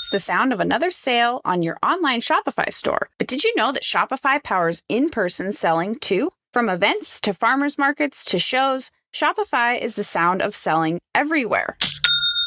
That's the sound of another sale on your online Shopify store. But did you know that Shopify powers in-person selling too? From events to farmers markets to shows, Shopify is the sound of selling everywhere.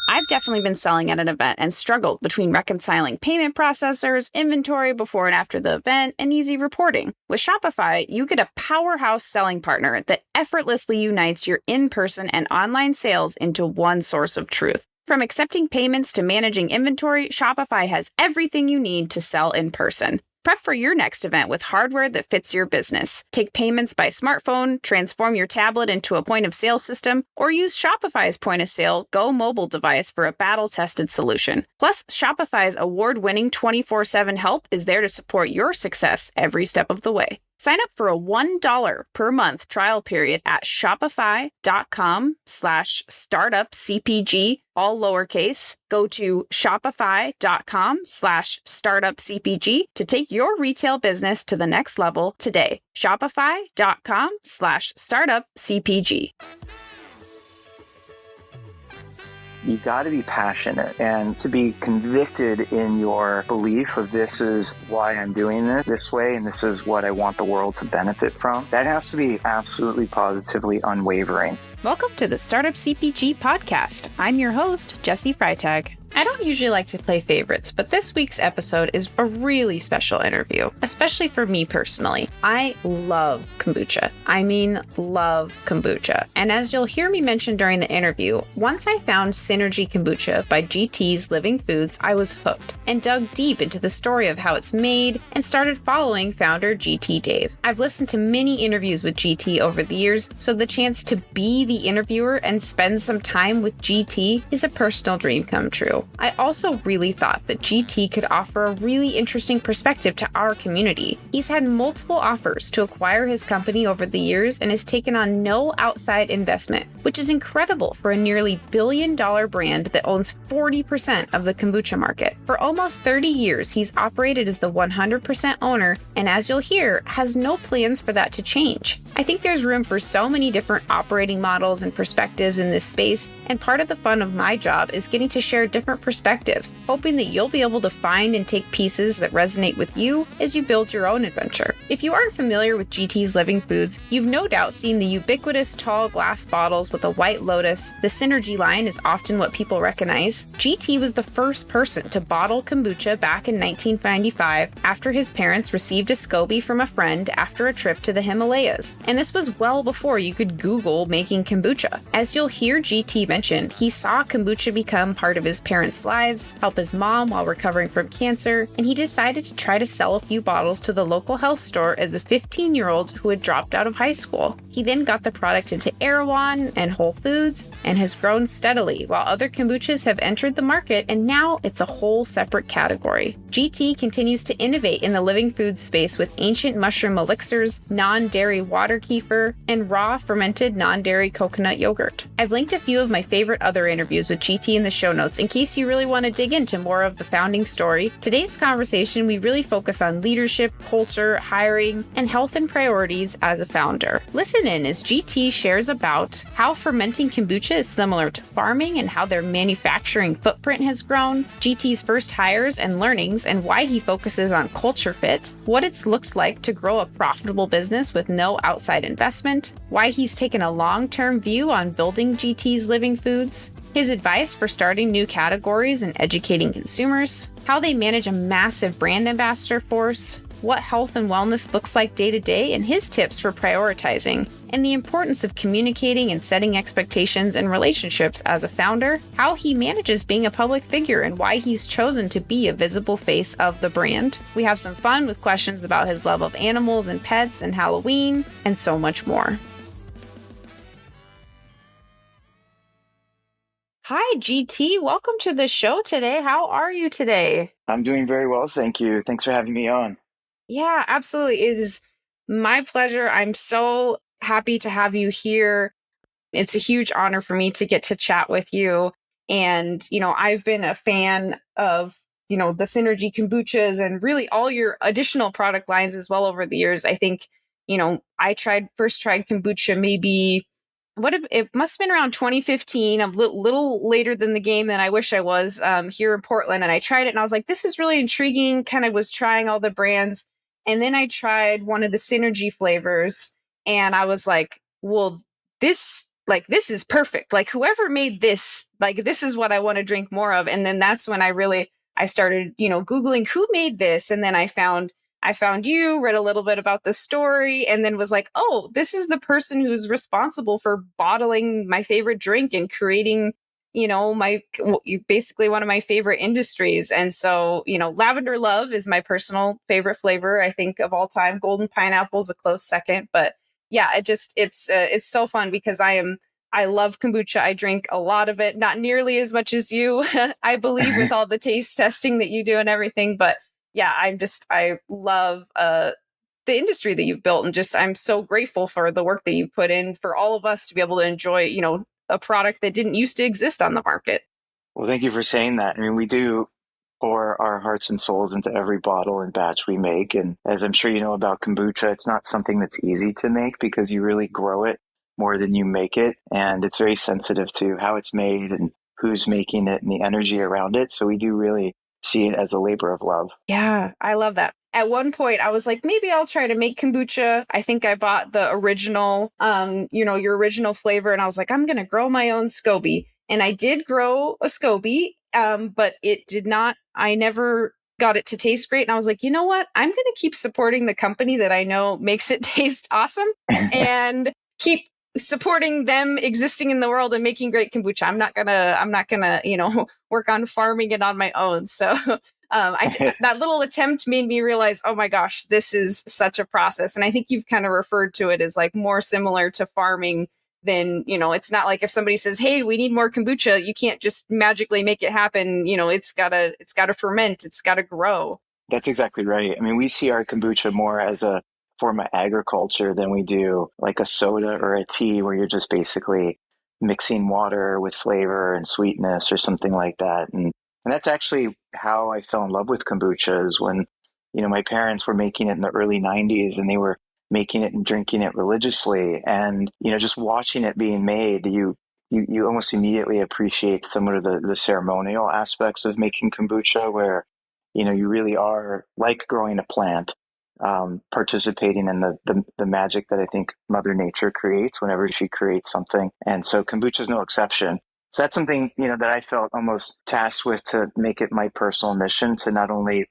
I've definitely been selling at an event and struggled between reconciling payment processors, inventory before and after the event, and easy reporting. With Shopify, you get a powerhouse selling partner that effortlessly unites your in-person and online sales into one source of truth. From accepting payments to managing inventory, Shopify has everything you need to sell in person. Prep for your next event with hardware that fits your business. Take payments by smartphone, transform your tablet into a point-of-sale system, or use Shopify's point-of-sale Go mobile device for a battle-tested solution. Plus, Shopify's award-winning 24/7 help is there to support your success every step of the way. Sign up for a $1 per month trial period at shopify.com/startupcpg, all lowercase. Go to shopify.com/startupcpg to take your retail business to the next level today. Shopify.com/startupcpg. You got to be passionate and to be convicted in your belief of this is why I'm doing this way and this is what I want the world to benefit from. That has to be absolutely positively unwavering. Welcome to the Startup CPG podcast. I'm your host, Jesse Freitag. I don't usually like to play favorites, but this week's episode is a really special interview, especially for me personally. I love kombucha. I mean, love kombucha. And as you'll hear me mention during the interview, once I found Synergy Kombucha by GT's Living Foods, I was hooked and dug deep into the story of how it's made and started following founder GT Dave. I've listened to many interviews with GT over the years, so the chance to be the interviewer and spend some time with GT is a personal dream come true. I also really thought that GT could offer a really interesting perspective to our community. He's had multiple offers to acquire his company over the years and has taken on no outside investment, which is incredible for a nearly billion-dollar brand that owns 40% of the kombucha market. For almost 30 years, he's operated as the 100% owner, and as you'll hear, has no plans for that to change. I think there's room for so many different operating models and perspectives in this space, and part of the fun of my job is getting to share different perspectives, hoping that you'll be able to find and take pieces that resonate with you as you build your own adventure. If you aren't familiar with GT's Living Foods, you've no doubt seen the ubiquitous tall glass bottles with a white lotus. The Synergy line is often what people recognize. GT was the first person to bottle kombucha back in 1995 after his parents received a SCOBY from a friend after a trip to the Himalayas. And this was well before you could Google making kombucha. As you'll hear GT mention, he saw kombucha become part of his parents' lives, help his mom while recovering from cancer, and he decided to try to sell a few bottles to the local health store as a 15-year-old who had dropped out of high school. He then got the product into Erewhon and Whole Foods and has grown steadily, while other kombuchas have entered the market, and now it's a whole separate category. GT continues to innovate in the living foods space with ancient mushroom elixirs, non-dairy water kefir, and raw fermented non-dairy coconut yogurt. I've linked a few of my favorite other interviews with GT in the show notes in case you really want to dig into more of the founding story. Today's conversation, we really focus on leadership, culture, hiring, and health and priorities as a founder. Listen in as GT shares about how fermenting kombucha is similar to farming and how their manufacturing footprint has grown, GT's first hires and learnings and why he focuses on culture fit, what it's looked like to grow a profitable business with no outside investment, why he's taken a long-term view on building GT's Living Foods, his advice for starting new categories and educating consumers, how they manage a massive brand ambassador force, what health and wellness looks like day to day, and his tips for prioritizing, and the importance of communicating and setting expectations and relationships as a founder, how he manages being a public figure and why he's chosen to be a visible face of the brand. We have some fun with questions about his love of animals and pets and Halloween, and so much more. Hi, GT. Welcome to the show today. How are you today? I'm doing very well, thank you. Thanks for having me on. Yeah, absolutely. It is my pleasure. I'm so happy to have you here. It's a huge honor for me to get to chat with you. And, I've been a fan of, the Synergy Kombuchas and really all your additional product lines as well over the years. I think, I first tried kombucha maybe it must have been around 2015, a little later than the game than I wish I was, here in Portland. And I tried it and I was like, this is really intriguing. Kind of was trying all the brands. And then I tried one of the Synergy flavors and I was like, well, this is perfect. Like whoever made this, like this is what I want to drink more of. And then that's when I started, Googling who made this. And then I found you, read a little bit about the story, and then was like, oh, this is the person who's responsible for bottling my favorite drink and creating, my basically one of my favorite industries. And so, lavender love is my personal favorite flavor, I think, of all time. Golden pineapple is a close second. But yeah, it's so fun because I love kombucha. I drink a lot of it, not nearly as much as you, I believe, with all the taste testing that you do and everything. But yeah, I love the industry that you've built, and just I'm so grateful for the work that you've put in for all of us to be able to enjoy, a product that didn't used to exist on the market. Well, thank you for saying that. I mean, we do pour our hearts and souls into every bottle and batch we make. And as I'm sure you know about kombucha, it's not something that's easy to make because you really grow it more than you make it. And it's very sensitive to how it's made and who's making it and the energy around it. So we do really see it as a labor of love. Yeah, I love that. At one point, I was like, maybe I'll try to make kombucha. I think I bought the original, your original flavor, and I was like, I'm gonna grow my own SCOBY, and I did grow a SCOBY, but it did not. I never got it to taste great, and I was like, you know what? I'm gonna keep supporting the company that I know makes it taste awesome, and keep supporting them existing in the world and making great kombucha. I'm not gonna, work on farming it on my own. So that little attempt made me realize, oh my gosh, this is such a process. And I think you've kind of referred to it as like more similar to farming than, it's not like if somebody says, hey, we need more kombucha, you can't just magically make it happen. It's gotta ferment, it's gotta grow. That's exactly right. I mean, we see our kombucha more as a form of agriculture than we do like a soda or a tea where you're just basically mixing water with flavor and sweetness or something like that. And that's actually how I fell in love with kombucha is when, my parents were making it in the early 90s and they were making it and drinking it religiously. And, just watching it being made, you almost immediately appreciate some of the ceremonial aspects of making kombucha where you really are like growing a plant, participating in the magic that I think Mother Nature creates whenever she creates something. And so kombucha is no exception. So that's something, that I felt almost tasked with to make it my personal mission to not only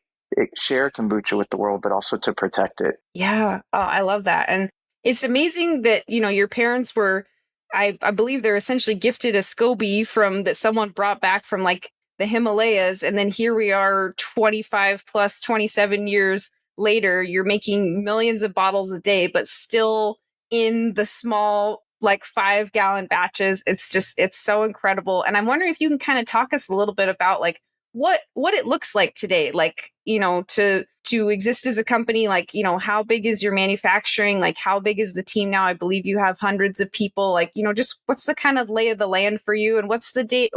share kombucha with the world, but also to protect it. Yeah. Oh, I love that. And it's amazing that, your parents were, I believe they're essentially gifted a SCOBY from that someone brought back from like the Himalayas. And then here we are 25 plus 27 years later, you're making millions of bottles a day, but still in the small, like 5 gallon batches. It's so incredible. And I'm wondering if you can kind of talk us a little bit about like, what it looks like today, like to exist as a company, like how big is your manufacturing, like how big is the team now? I believe you have hundreds of people, like just what's the kind of lay of the land for you, and what's the day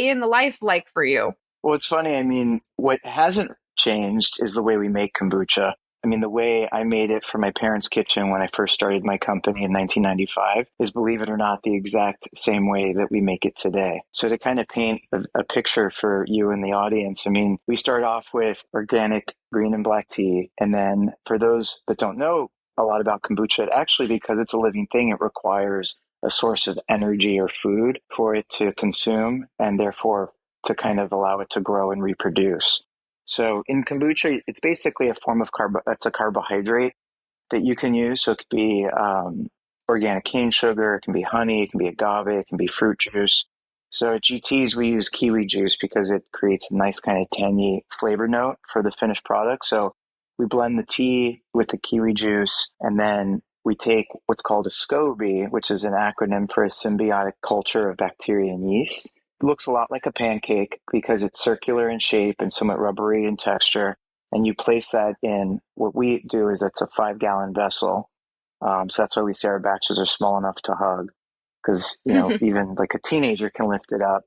in the life like for you? Well, it's funny. I mean, what hasn't changed is the way we make kombucha. I mean, the way I made it from my parents' kitchen when I first started my company in 1995 is, believe it or not, the exact same way that we make it today. So to kind of paint a picture for you and the audience, I mean, we start off with organic green and black tea. And then for those that don't know a lot about kombucha, actually, because it's a living thing, it requires a source of energy or food for it to consume and therefore to kind of allow it to grow and reproduce. So in kombucha, it's basically a form of that's a carbohydrate that you can use. So it could be organic cane sugar, it can be honey, it can be agave, it can be fruit juice. So at GTs, we use kiwi juice because it creates a nice kind of tangy flavor note for the finished product. So we blend the tea with the kiwi juice, and then we take what's called a SCOBY, which is an acronym for a symbiotic culture of bacteria and yeast. It looks a lot like a pancake because it's circular in shape and somewhat rubbery in texture. And you place that in what we do is it's a 5 gallon vessel. So that's why we say our batches are small enough to hug because, even like a teenager can lift it up.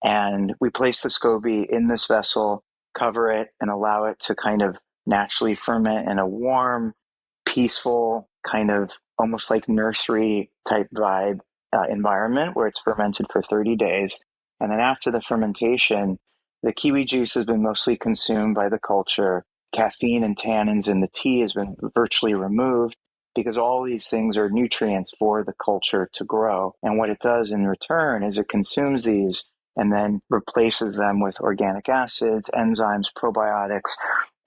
And we place the SCOBY in this vessel, cover it, and allow it to kind of naturally ferment in a warm, peaceful, kind of almost like nursery type vibe environment where it's fermented for 30 days. And then after the fermentation, the kiwi juice has been mostly consumed by the culture. Caffeine and tannins in the tea has been virtually removed because all these things are nutrients for the culture to grow. And what it does in return is it consumes these and then replaces them with organic acids, enzymes, probiotics,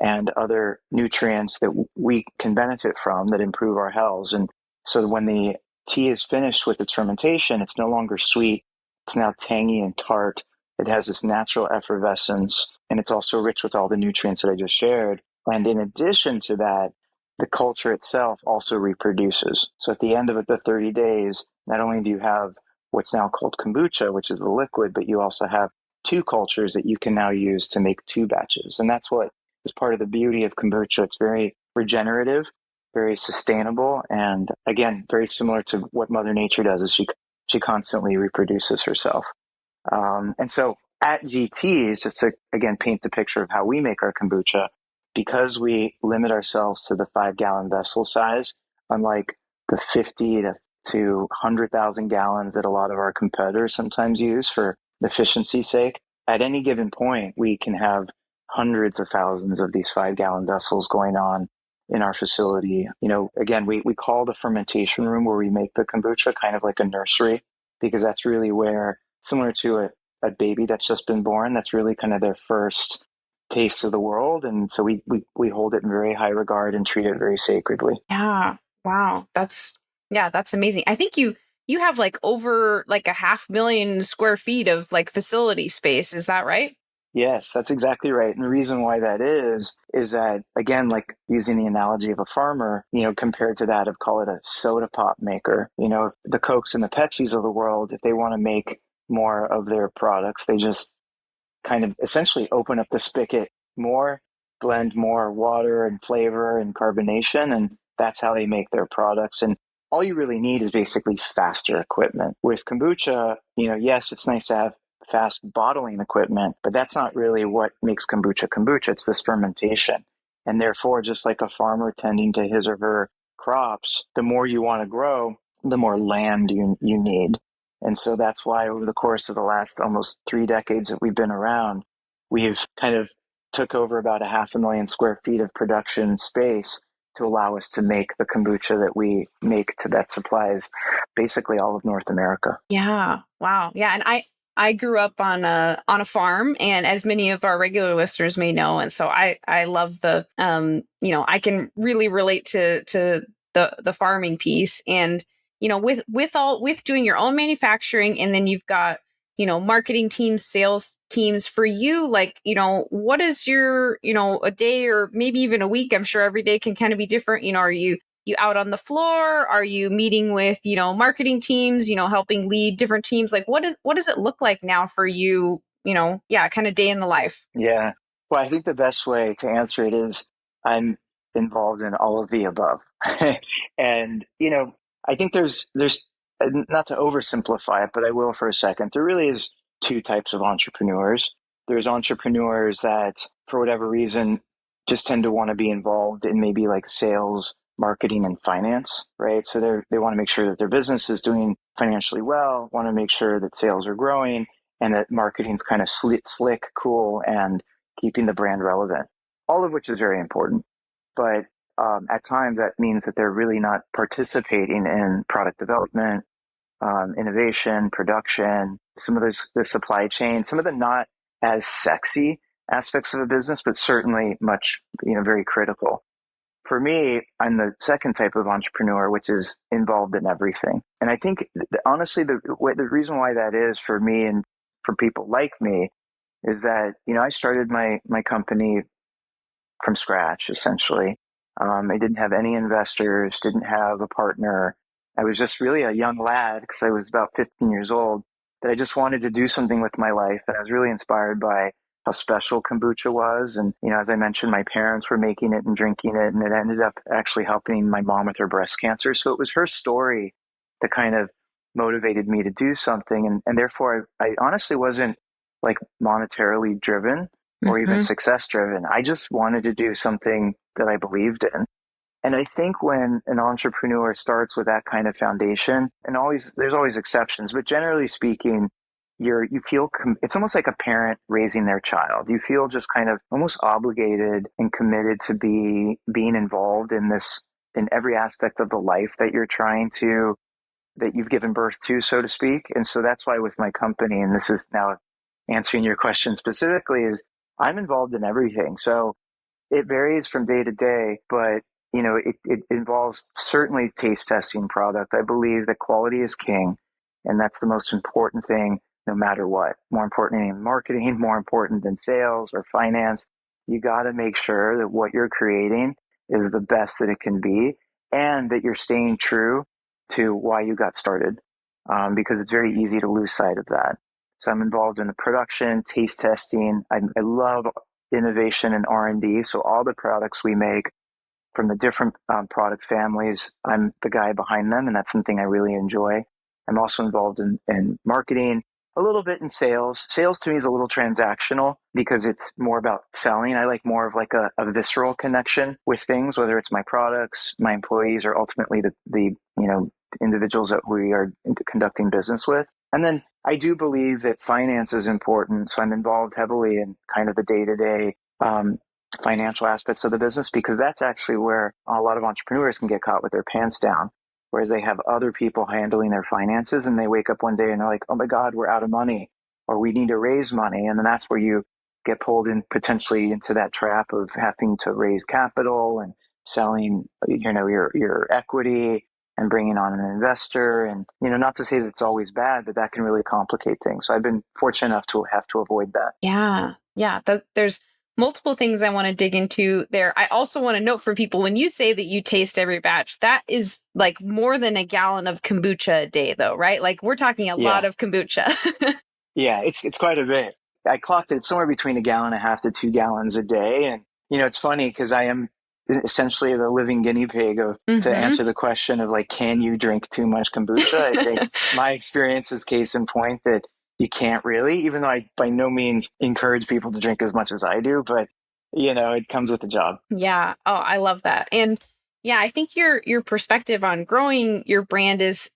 and other nutrients that we can benefit from that improve our health. And so when the tea is finished with its fermentation, it's no longer sweet. It's now tangy and tart. It has this natural effervescence, and it's also rich with all the nutrients that I just shared. And in addition to that, the culture itself also reproduces. So at the end of the 30 days, not only do you have what's now called kombucha, which is the liquid, but you also have two cultures that you can now use to make two batches. And that's what is part of the beauty of kombucha. It's very regenerative, very sustainable, and again, very similar to what Mother Nature does is she constantly reproduces herself. And so at GTs, just to again paint the picture of how we make our kombucha, because we limit ourselves to the 5-gallon vessel size, unlike the 50 to 100,000 gallons that a lot of our competitors sometimes use for efficiency's sake, at any given point, we can have hundreds of thousands of these 5-gallon vessels going on in our facility. Again, we call the fermentation room where we make the kombucha kind of like a nursery, because that's really where, similar to a baby that's just been born, that's really kind of their first taste of the world. And so we hold it in very high regard and treat it very sacredly. Yeah. Wow. That's amazing. I think you have like over like a 500,000 square feet of like facility space. Is that right? Yes, that's exactly right. And the reason why that is that, again, like using the analogy of a farmer, compared to that of, call it a soda pop maker, the Cokes and the Pepsis of the world, if they want to make more of their products, they just kind of essentially open up the spigot more, blend more water and flavor and carbonation, and that's how they make their products. And all you really need is basically faster equipment. With kombucha, yes, it's nice to have fast bottling equipment, but that's not really what makes kombucha kombucha. It's this fermentation. And therefore, just like a farmer tending to his or her crops, the more you want to grow, the more land you need. And so that's why over the course of the last almost 3 decades that we've been around, we've kind of took over about 500,000 square feet of production space to allow us to make the kombucha that we make that supplies basically all of North America. Yeah. Wow. Yeah. And I grew up on a farm, and as many of our regular listeners may know, and so I love the I can really relate to the farming piece. And with doing your own manufacturing, and then you've got marketing teams, sales teams. For you, like, what is your a day or maybe even a week? I'm sure every day can kind of be different. Are you out on the floor? Are you meeting with marketing teams, helping lead different teams? Like, what does it look like now for you? Kind of day in the life. Yeah. Well, I think the best way to answer it is I'm involved in all of the above. And, I think there's not to oversimplify it, but I will for a second. There really is two types of entrepreneurs. There's entrepreneurs that, for whatever reason, just tend to want to be involved in maybe like sales, marketing, and finance, right? So they want to make sure that their business is doing financially well, want to make sure that sales are growing, and that marketing's kind of slick, cool, and keeping the brand relevant, all of which is very important. But at times that means that they're really not participating in product development, innovation, production, some of the supply chain, some of the not as sexy aspects of a business, but certainly much, very critical. For me, I'm the second type of entrepreneur, which is involved in everything. And I think, honestly, the reason why that is for me and for people like me is that, I started my company from scratch, essentially. I didn't have any investors, didn't have a partner. I was just really a young lad because I was about 15 years old that I just wanted to do something with my life. And I was really inspired by how special kombucha was. And, as I mentioned, my parents were making it and drinking it, and it ended up actually helping my mom with her breast cancer. So it was her story that kind of motivated me to do something. And therefore, I honestly wasn't like monetarily driven or even Mm-hmm. success driven. I just wanted to do something that I believed in. And I think when an entrepreneur starts with that kind of foundation, and there's always exceptions, but generally speaking, it's almost like a parent raising their child. You feel just kind of almost obligated and committed to being involved in this, in every aspect of the life that you've given birth to, so to speak. And so that's why with my company, and this is now answering your question specifically, is I'm involved in everything. So it varies from day to day, but it involves certainly taste testing product. I believe that quality is king, and that's the most important thing, no matter what. More important than marketing, more important than sales or finance. You got to make sure that what you're creating is the best that it can be, and that you're staying true to why you got started, because it's very easy to lose sight of that. So I'm involved in the production, taste testing. I love innovation and R&D. So all the products we make from the different product families, I'm the guy behind them, and that's something I really enjoy. I'm also involved in marketing, a little bit in sales. Sales to me is a little transactional because it's more about selling. I like more of like a visceral connection with things, whether it's my products, my employees, or ultimately the individuals that we are conducting business with. And then I do believe that finance is important. So I'm involved heavily in kind of the day-to-day financial aspects of the business, because that's actually where a lot of entrepreneurs can get caught with their pants down, whereas they have other people handling their finances, and they wake up one day and they're like, oh my God, we're out of money, or we need to raise money. And then that's where you get pulled in potentially into that trap of having to raise capital and selling, your equity and bringing on an investor. And, not to say that it's always bad, but that can really complicate things. So I've been fortunate enough to have to avoid that. Yeah. Yeah. There's multiple things I want to dig into there. I also want to note for people, when you say that you taste every batch, that is like more than a gallon of kombucha a day, though, right? Like we're talking a lot Yeah. of kombucha. Yeah, it's quite a bit. I clocked it somewhere between a gallon and a half to 2 gallons a day. And, it's funny because I am essentially the living guinea pig to Mm-hmm. answer the question of like, can you drink too much kombucha? I think my experience is case in point that you can't really, even though I by no means encourage people to drink as much as I do, but it comes with the job. Yeah. Oh, I love that. And yeah, I think your perspective on growing your brand is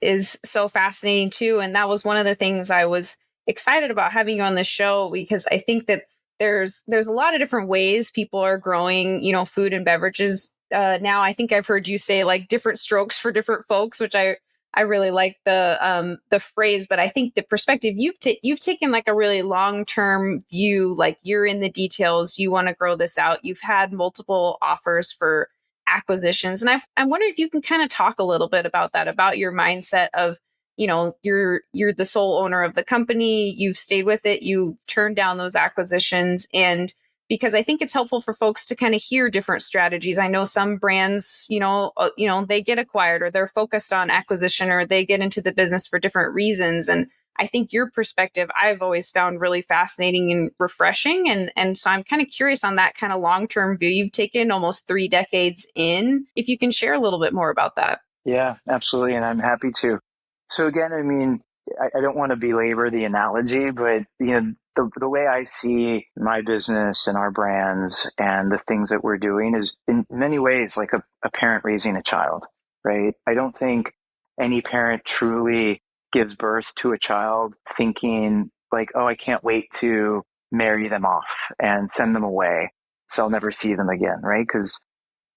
so fascinating too. And that was one of the things I was excited about having you on the show, because I think that there's a lot of different ways people are growing, food and beverages. Now I think I've heard you say like different strokes for different folks, which I really like the phrase. But I think the perspective you've taken like a really long-term view, like you're in the details, you want to grow this out. You've had multiple offers for acquisitions, and I'm wondering if you can kind of talk a little bit about that, about your mindset of, you're the sole owner of the company, you've stayed with it, you turned down those acquisitions. And because I think it's helpful for folks to kind of hear different strategies. I know some brands, they get acquired, or they're focused on acquisition, or they get into the business for different reasons. And I think your perspective I've always found really fascinating and refreshing. And so I'm kind of curious on that kind of long-term view you've taken almost 3 decades in, if you can share a little bit more about that. Yeah, absolutely. And I'm happy to. So again, I mean, I don't want to belabor the analogy, but the way I see my business and our brands and the things that we're doing is in many ways like a parent raising a child, right? I don't think any parent truly gives birth to a child thinking like, oh, I can't wait to marry them off and send them away, so I'll never see them again, right? Because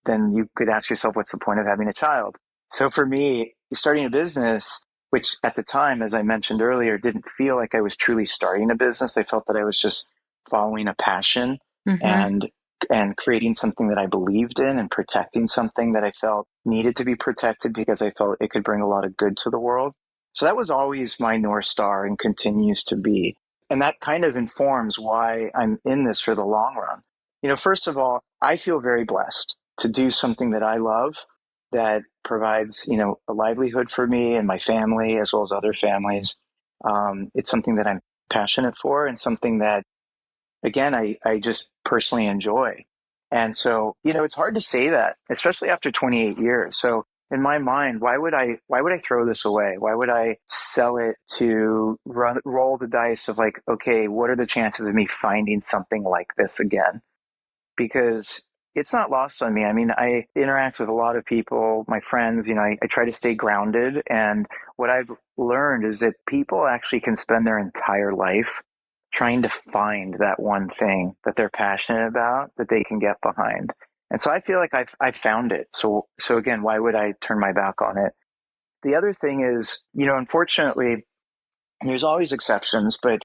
then you could ask yourself, what's the point of having a child? So for me, starting a business, which at the time, as I mentioned earlier, didn't feel like I was truly starting a business. I felt that I was just following a passion Mm-hmm. and creating something that I believed in and protecting something that I felt needed to be protected because I felt it could bring a lot of good to the world. So that was always my North Star and continues to be. And that kind of informs why I'm in this for the long run. First of all, I feel very blessed to do something that I love, that provides, a livelihood for me and my family as well as other families. It's something that I'm passionate for and something that, again, I just personally enjoy. And so, it's hard to say that, especially after 28 years. So in my mind, why would I throw this away? Why would I sell it to roll the dice of like, okay, what are the chances of me finding something like this again? Because it's not lost on me. I mean, I interact with a lot of people, my friends, I try to stay grounded. And what I've learned is that people actually can spend their entire life trying to find that one thing that they're passionate about that they can get behind. And so I feel like I've found it. So again, why would I turn my back on it? The other thing is, unfortunately, there's always exceptions, but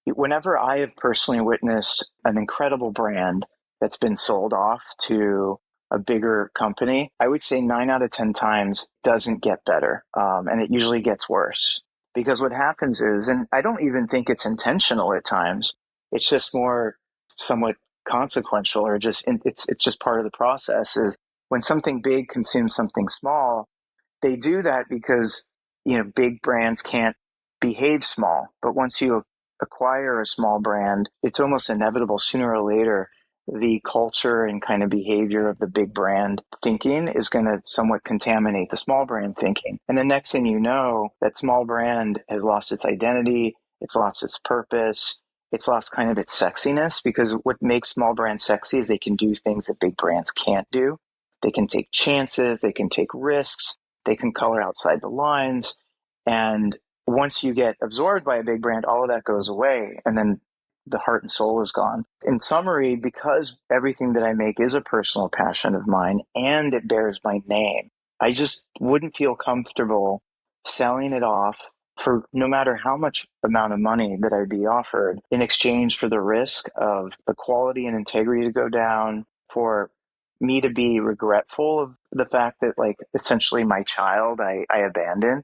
whenever I have personally witnessed an incredible brand that's been sold off to a bigger company, I would say 9 out of 10 times doesn't get better. And it usually gets worse because what happens is, and I don't even think it's intentional at times, it's just more somewhat consequential or it's just part of the process is when something big consumes something small, they do that because, big brands can't behave small. But once you acquire a small brand, it's almost inevitable sooner or later, the culture and kind of behavior of the big brand thinking is going to somewhat contaminate the small brand thinking. And the next thing you know, that small brand has lost its identity, it's lost its purpose, it's lost kind of its sexiness, because what makes small brands sexy is they can do things that big brands can't do. They can take chances, they can take risks, they can color outside the lines. And once you get absorbed by a big brand, all of that goes away. And then the heart and soul is gone. In summary, because everything that I make is a personal passion of mine and it bears my name, I just wouldn't feel comfortable selling it off for no matter how much amount of money that I'd be offered in exchange for the risk of the quality and integrity to go down, for me to be regretful of the fact that like essentially my child I abandoned.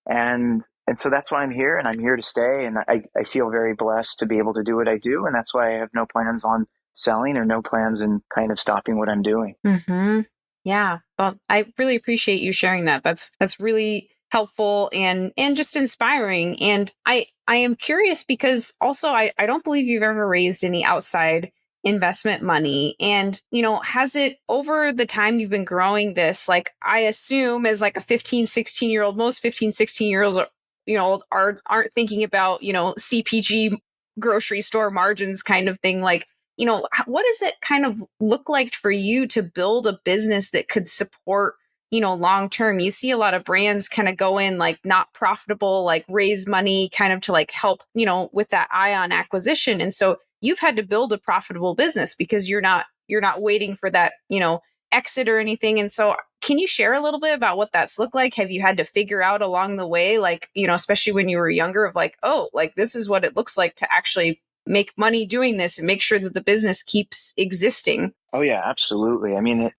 And so that's why I'm here and I'm here to stay. And I feel very blessed to be able to do what I do. And that's why I have no plans on selling or no plans in kind of stopping what I'm doing. Mm-hmm. Yeah. Well, I really appreciate you sharing that. That's really helpful and just inspiring. And I am curious because also I don't believe you've ever raised any outside investment money. And, has it over the time you've been growing this, like I assume as like a 15, 16-year-old, most 15, 16-year-olds are, aren't thinking about, CPG grocery store margins kind of thing. Like, what does it kind of look like for you to build a business that could support, long term? You see a lot of brands kind of go in like not profitable, like raise money kind of to like help, with that eye on acquisition. And so you've had to build a profitable business because you're not waiting for that, exit or anything. And so can you share a little bit about what that's looked like? Have you had to figure out along the way, like, especially when you were younger, of like, oh, like this is what it looks like to actually make money doing this and make sure that the business keeps existing? Oh yeah, absolutely. I mean,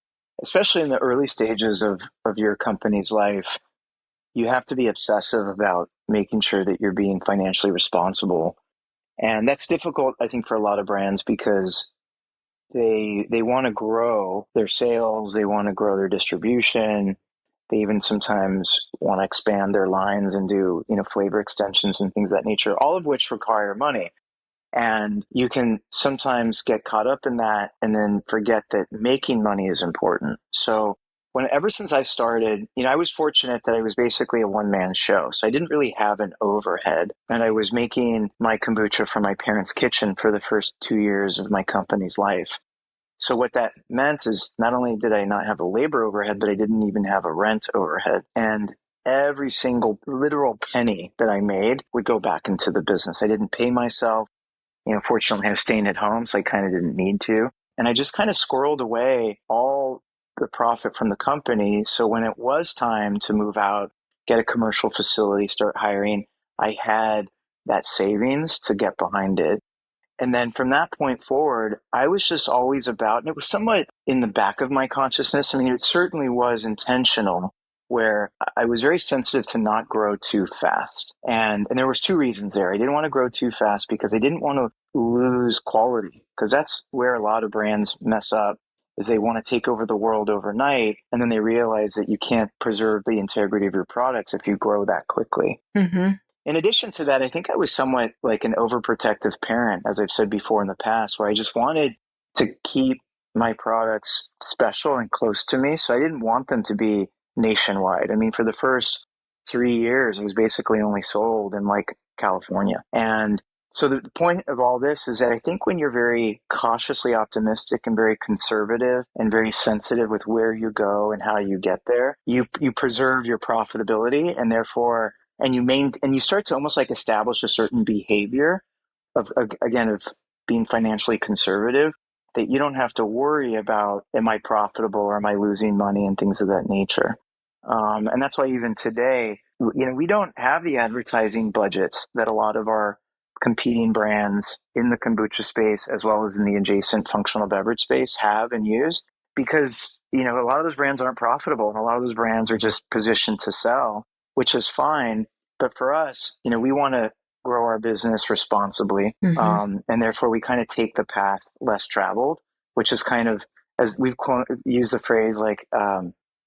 especially in the early stages of your company's life, you have to be obsessive about making sure that you're being financially responsible. And that's difficult, I think, for a lot of brands because they want to grow their sales, they want to grow their distribution. They even sometimes want to expand their lines and do, flavor extensions and things of that nature, all of which require money. And you can sometimes get caught up in that and then forget that making money is important. So ever since I started, I was fortunate that I was basically a one-man show. So I didn't really have an overhead. And I was making my kombucha from my parents' kitchen for the first 2 years of my company's life. So what that meant is not only did I not have a labor overhead, but I didn't even have a rent overhead. And every single literal penny that I made would go back into the business. I didn't pay myself. Fortunately, I was staying at home, so I kind of didn't need to. And I just kind of squirreled away all the profit from the company. So when it was time to move out, get a commercial facility, start hiring, I had that savings to get behind it. And then from that point forward, I was just always about, and it was somewhat in the back of my consciousness. I mean, it certainly was intentional, where I was very sensitive to not grow too fast. And there was two reasons there. I didn't want to grow too fast because I didn't want to lose quality, because that's where a lot of brands mess up, is they want to take over the world overnight. And then they realize that you can't preserve the integrity of your products if you grow that quickly. Mm-hmm. In addition to that, I think I was somewhat like an overprotective parent, as I've said before in the past, where I just wanted to keep my products special and close to me. So I didn't want them to be nationwide. I mean, for the first 3 years, it was basically only sold in like California. And So the point of all this is that I think when you're very cautiously optimistic and very conservative and very sensitive with where you go and how you get there, you preserve your profitability, and therefore and you start to almost like establish a certain behavior of being financially conservative, that you don't have to worry about, am I profitable or am I losing money and things of that nature. And that's why even today, we don't have the advertising budgets that a lot of our competing brands in the kombucha space, as well as in the adjacent functional beverage space, have and use, because, a lot of those brands aren't profitable and a lot of those brands are just positioned to sell, which is fine. But for us, we want to grow our business responsibly. Mm-hmm. And therefore we kind of take the path less traveled, which is kind of, as we've used the phrase, like,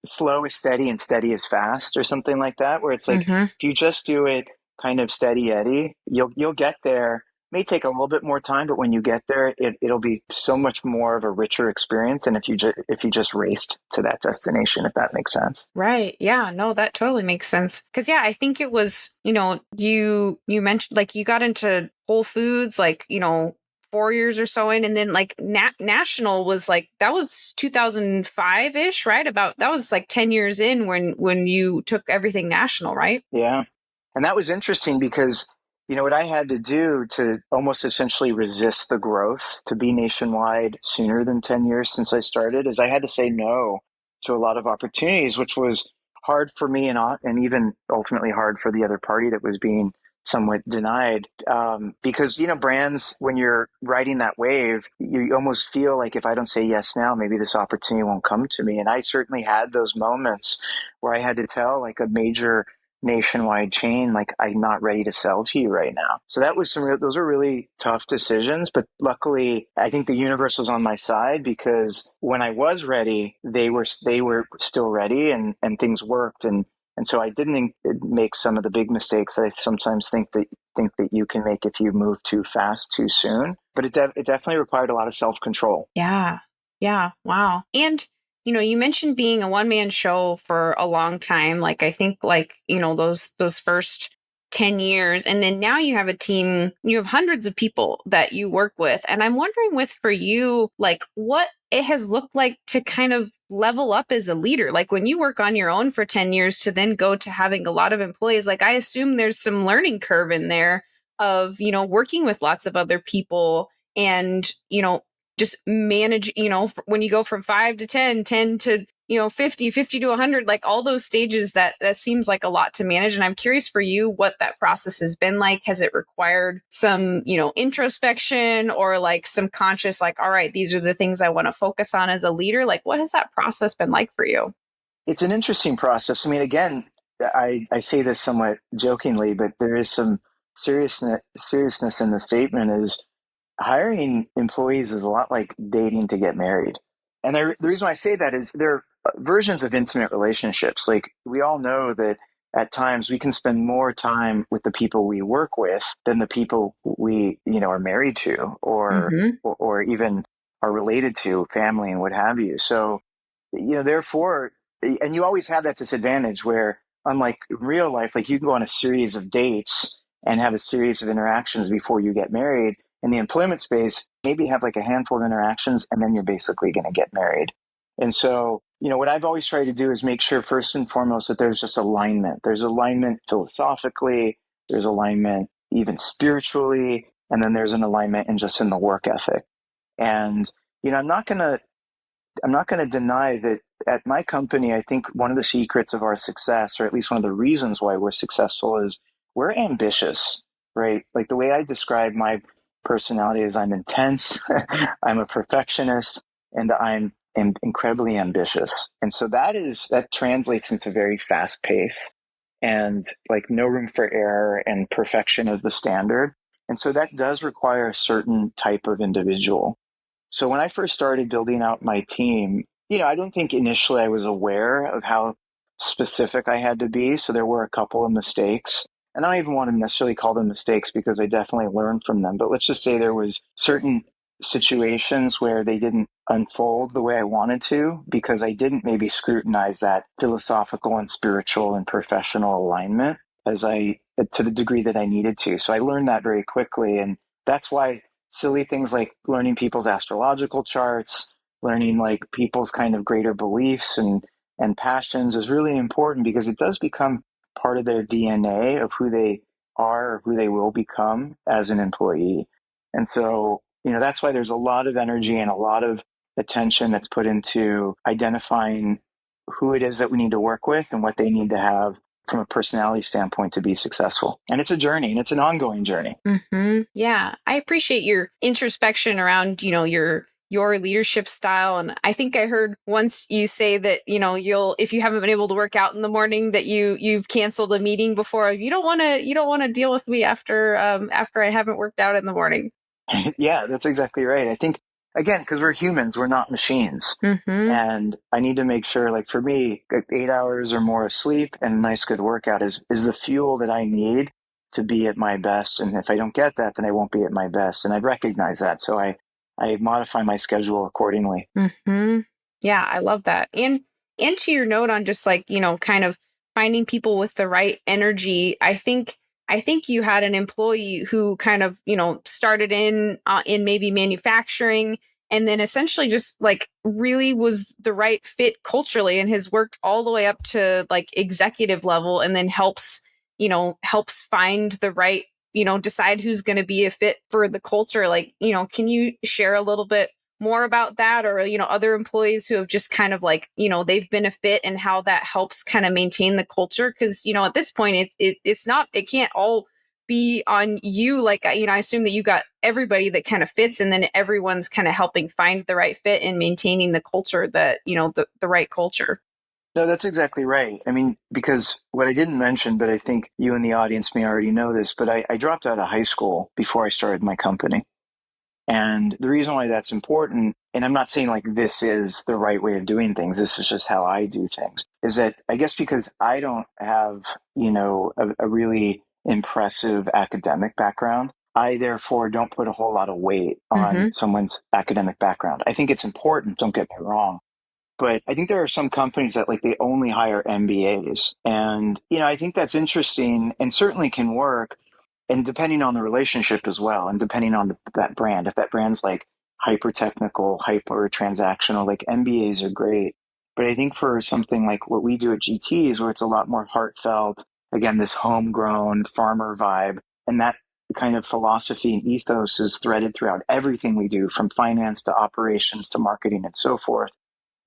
slow is steady and steady is fast, or something like that, where it's like, Mm-hmm. if you just do it kind of steady Eddie, you'll get there. May take a little bit more time, but when you get there, it'll be so much more of a richer experience than if you just raced to that destination, if that makes sense. Right. Yeah. No, that totally makes sense. Because yeah, I think it was, you mentioned like you got into Whole Foods like 4 years or so in, and then like National was like that was 2005 ish, right? About that was like 10 years in when you took everything national, right? Yeah. And that was interesting because, what I had to do to almost essentially resist the growth to be nationwide sooner than 10 years since I started is I had to say no to a lot of opportunities, which was hard for me and even ultimately hard for the other party that was being somewhat denied. Because, brands, when you're riding that wave, you almost feel like if I don't say yes now, maybe this opportunity won't come to me. And I certainly had those moments where I had to tell like a major nationwide chain, like, I'm not ready to sell to you right now. So that was those are really tough decisions, but luckily I think the universe was on my side, because when I was ready, they were still ready, and things worked. And so I didn't make some of the big mistakes that I sometimes think that you can make if you move too fast too soon. But it definitely required a lot of self-control. Yeah. Yeah. Wow. And you mentioned being a one-man show for a long time. Like I think like, those first 10 years, and then now you have a team, you have hundreds of people that you work with. And I'm wondering with for you, like what it has looked like to kind of level up as a leader. Like when you work on your own for 10 years to then go to having a lot of employees, like I assume there's some learning curve in there of, working with lots of other people and, just manage, when you go from 5 to 10, 10 to, 50, 50 to 100, like all those stages that seems like a lot to manage. And I'm curious for you what that process has been like. Has it required some, introspection or like some conscious, like, all right, these are the things I want to focus on as a leader? Like, what has that process been like for you? It's an interesting process. I mean, again, I say this somewhat jokingly, but there is some seriousness in the statement. Is hiring employees is a lot like dating to get married. And the reason why I say that is there are versions of intimate relationships. Like, we all know that at times we can spend more time with the people we work with than the people we, are married to, Mm-hmm. or even are related to, family and what have you. So, therefore, and you always have that disadvantage where, unlike real life, like, you can go on a series of dates and have a series of interactions before you get married. In the employment space, maybe have like a handful of interactions and then you're basically going to get married. And so, what I've always tried to do is make sure first and foremost that there's just alignment. There's alignment philosophically, there's alignment even spiritually, and then there's an alignment in the work ethic. And, I'm not going to deny that at my company, I think one of the secrets of our success, or at least one of the reasons why we're successful, is we're ambitious, right? Like, the way I describe my personality is I'm intense, I'm a perfectionist, and I'm incredibly ambitious. And so that translates into very fast pace and like no room for error, and perfection of the standard. And so that does require a certain type of individual. So when I first started building out my team, I don't think initially I was aware of how specific I had to be. So there were a couple of mistakes. And I don't even want to necessarily call them mistakes because I definitely learned from them. But let's just say there was certain situations where they didn't unfold the way I wanted to because I didn't maybe scrutinize that philosophical and spiritual and professional alignment to the degree that I needed to. So I learned that very quickly. And that's why silly things like learning people's astrological charts, learning like people's kind of greater beliefs and passions is really important, because it does become part of their DNA of who they are or who they will become as an employee. And so, that's why there's a lot of energy and a lot of attention that's put into identifying who it is that we need to work with and what they need to have from a personality standpoint to be successful. And it's a journey, and it's an ongoing journey. Mm-hmm. Yeah. I appreciate your introspection around, your leadership style. And I think I heard once you say that, if you haven't been able to work out in the morning, that you've canceled a meeting before. You don't want to deal with me after I haven't worked out in the morning. Yeah, that's exactly right. I think, again, because we're humans, we're not machines. Mm-hmm. And I need to make sure, like for me, 8 hours or more of sleep and a nice good workout is the fuel that I need to be at my best. And if I don't get that, then I won't be at my best. And I recognize that. So I modify my schedule accordingly. Mm-hmm. Yeah, I love that. And to your note on just like, kind of finding people with the right energy, I think you had an employee who kind of, started in maybe manufacturing, and then essentially just like really was the right fit culturally and has worked all the way up to like executive level, and then helps find the right, decide who's going to be a fit for the culture. Like, can you share a little bit more about that, or other employees who have just kind of like, they've been a fit, and how that helps kind of maintain the culture? Because at this point it's not, it can't all be on you. Like, I assume that you got everybody that kind of fits, and then everyone's kind of helping find the right fit and maintaining the culture, that the right culture. No, that's exactly right. I mean, because what I didn't mention, but I think you and the audience may already know this, but I dropped out of high school before I started my company. And the reason why that's important, and I'm not saying like this is the right way of doing things, this is just how I do things, is that I guess because I don't have, a really impressive academic background, I therefore don't put a whole lot of weight on someone's academic background. I think it's important, don't get me wrong. But I think there are some companies that like they only hire MBAs. And, I think that's interesting and certainly can work. And depending on the relationship as well, and depending on that brand, if that brand's like hyper technical, hyper transactional, like MBAs are great. But I think for something like what we do at GTs, where it's a lot more heartfelt, again, this homegrown farmer vibe, and that kind of philosophy and ethos is threaded throughout everything we do, from finance to operations to marketing and so forth.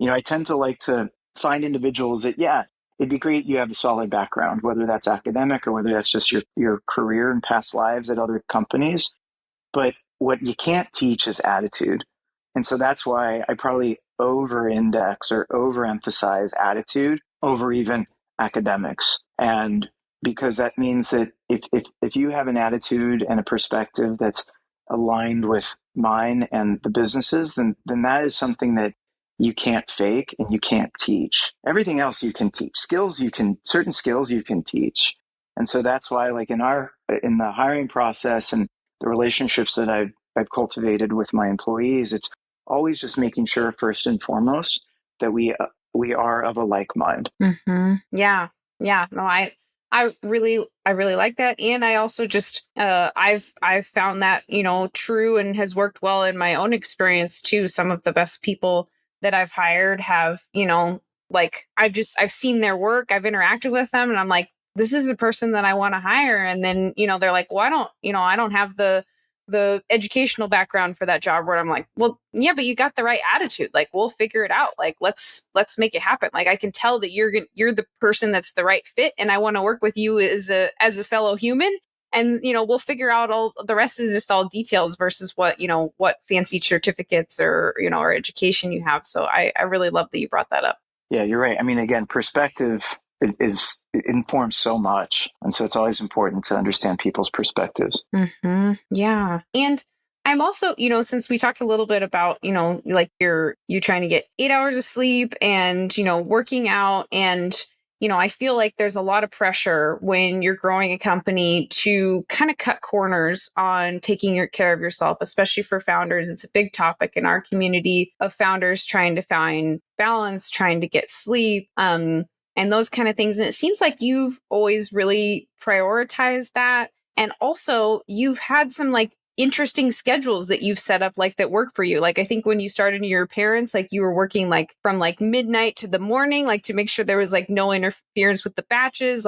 I tend to like to find individuals that, yeah, it'd be great you have a solid background, whether that's academic or whether that's just your career and past lives at other companies. But what you can't teach is attitude. And so that's why I probably over index or overemphasize attitude over even academics. And because that means that if you have an attitude and a perspective that's aligned with mine and the businesses, then that is something that you can't fake and you can't teach. Everything else you can teach. Certain skills you can teach. And so that's why, like in the hiring process and the relationships that I've cultivated with my employees, it's always just making sure first and foremost that we are of a like mind. Mm-hmm. Yeah. No, I really like that, and I also just I've found that true, and has worked well in my own experience too. Some of the best people that I've hired have like I've seen their work, I've interacted with them, and I'm like, this is a person that I want to hire. And then they're like, well, I don't have the educational background for that job. Where I'm like, well, yeah, but you got the right attitude. Like, we'll figure it out. Like, let's make it happen. Like, I can tell that you're the person that's the right fit, and I want to work with you as a fellow human. And we'll figure out all the rest is just all details versus what fancy certificates or education you have. So I really love that you brought that up. Yeah, you're right. I mean, again, perspective it informs so much. And so it's always important to understand people's perspectives. Mm-hmm. Yeah. And I'm also, since we talked a little bit about, like you trying to get 8 hours of sleep and, working out. And, I feel like there's a lot of pressure when you're growing a company to kind of cut corners on taking care of yourself, especially for founders. It's a big topic in our community of founders trying to find balance, trying to get sleep. and those kind of things. And it seems like you've always really prioritized that. And also you've had some like interesting schedules that you've set up like that work for you. Like I think when you started your parents, like you were working like from like midnight to the morning, like to make sure there was like no interference with the batches.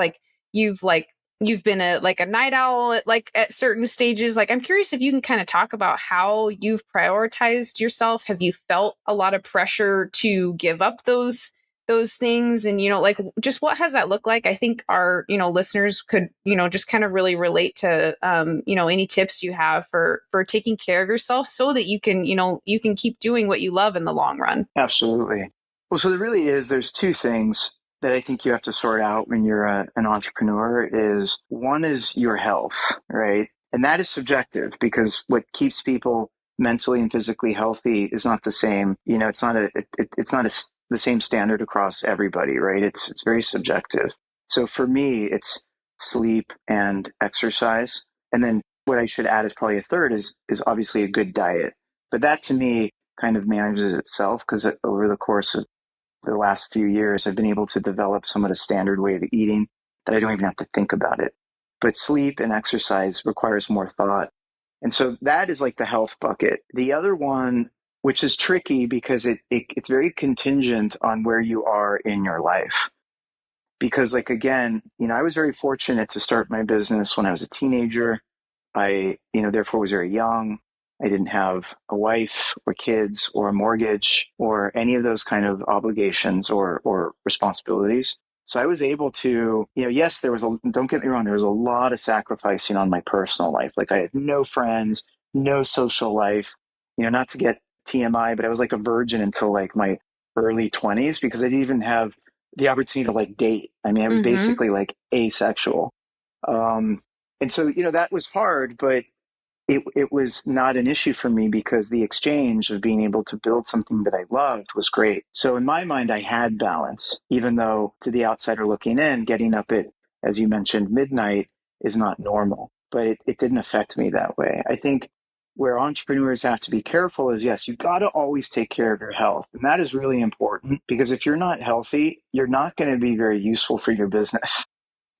You've been a night owl at certain stages. Like I'm curious if you can kind of talk about how you've prioritized yourself. Have you felt a lot of pressure to give up those things? And like just what has that looked like? I think our listeners could just kind of really relate to any tips you have for taking care of yourself so that you can keep doing what you love in the long run. Absolutely. Well, so there's two things that I think you have to sort out when you're an entrepreneur. Is one is your health, right? And that is subjective because what keeps people mentally and physically healthy is not the same. It's not the same standard across everybody, right? It's very subjective. So for me, it's sleep and exercise. And then what I should add is probably a third is obviously a good diet. But that to me kind of manages itself because over the course of the last few years, I've been able to develop somewhat a standard way of eating that I don't even have to think about it. But sleep and exercise requires more thought. And so that is like the health bucket. The other one, which is tricky because it's very contingent on where you are in your life. Because like, again, I was very fortunate to start my business when I was a teenager. I, therefore was very young. I didn't have a wife or kids or a mortgage or any of those kind of obligations or responsibilities. So I was able to, yes, don't get me wrong, there was a lot of sacrificing on my personal life. Like I had no friends, no social life, not to get TMI, but I was like a virgin until like my early 20s because I didn't even have the opportunity to like date. I mean, I was basically like asexual. And so, that was hard, but it was not an issue for me because the exchange of being able to build something that I loved was great. So in my mind, I had balance, even though to the outsider looking in, getting up at, as you mentioned, midnight is not normal, but it didn't affect me that way. I think where entrepreneurs have to be careful is, yes, you've got to always take care of your health. And that is really important because if you're not healthy, you're not going to be very useful for your business.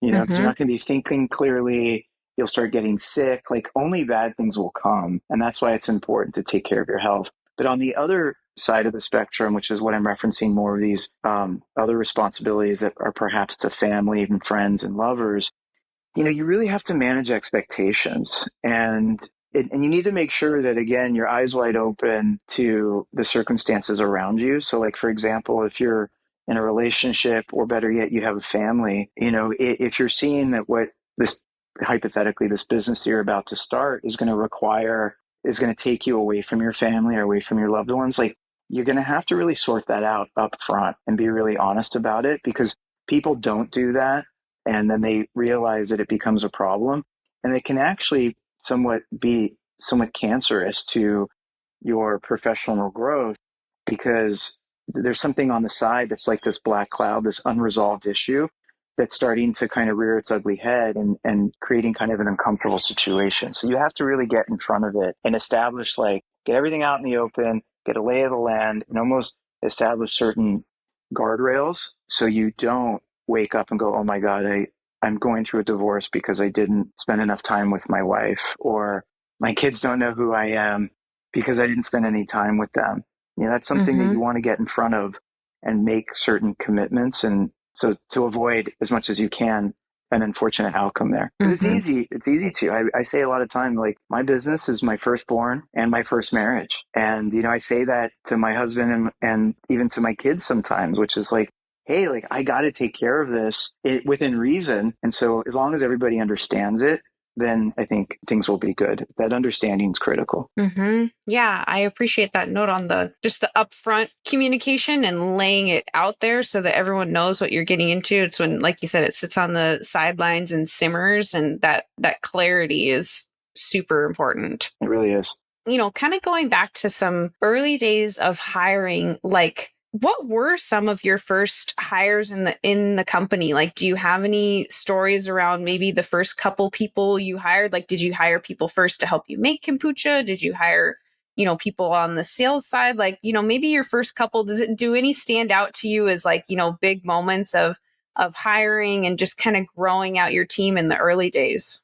Because you're not going to be thinking clearly. You'll start getting sick. Like only bad things will come. And that's why it's important to take care of your health. But on the other side of the spectrum, which is what I'm referencing more of these other responsibilities that are perhaps to family, even friends and lovers, you really have to manage expectations and you need to make sure that, again, your eyes wide open to the circumstances around you. So like, for example, if you're in a relationship or better yet, you have a family, if you're seeing that what this hypothetically, this business you're about to start is going to take you away from your family or away from your loved ones, like you're going to have to really sort that out up front and be really honest about it because people don't do that. And then they realize that it becomes a problem and it can actually be somewhat cancerous to your professional growth because there's something on the side that's like this black cloud, this unresolved issue that's starting to kind of rear its ugly head and creating kind of an uncomfortable situation. So you have to really get in front of it and establish, like, get everything out in the open, get a lay of the land, and almost establish certain guardrails so you don't wake up and go, oh my God, I'm going through a divorce because I didn't spend enough time with my wife, or my kids don't know who I am because I didn't spend any time with them. That's something that you want to get in front of and make certain commitments. And so to avoid as much as you can an unfortunate outcome there. It's easy. It's easy to. I say a lot of time, like, my business is my firstborn and my first marriage. And, I say that to my husband and even to my kids sometimes, which is like, hey, like, I got to take care of this within reason. And so as long as everybody understands it, then I think things will be good. That understanding is critical. Yeah, I appreciate that note on the upfront communication and laying it out there so that everyone knows what you're getting into. It's when, like you said, it sits on the sidelines and simmers, and that clarity is super important. It really is. Kind of going back to some early days of hiring, like, what were some of your first hires in the company? Like, do you have any stories around maybe the first couple people you hired? Like, did you hire people first to help you make kombucha? Did you hire, people on the sales side? Like, maybe your first couple, do any stand out to you as like, big moments of of hiring and just kind of growing out your team in the early days?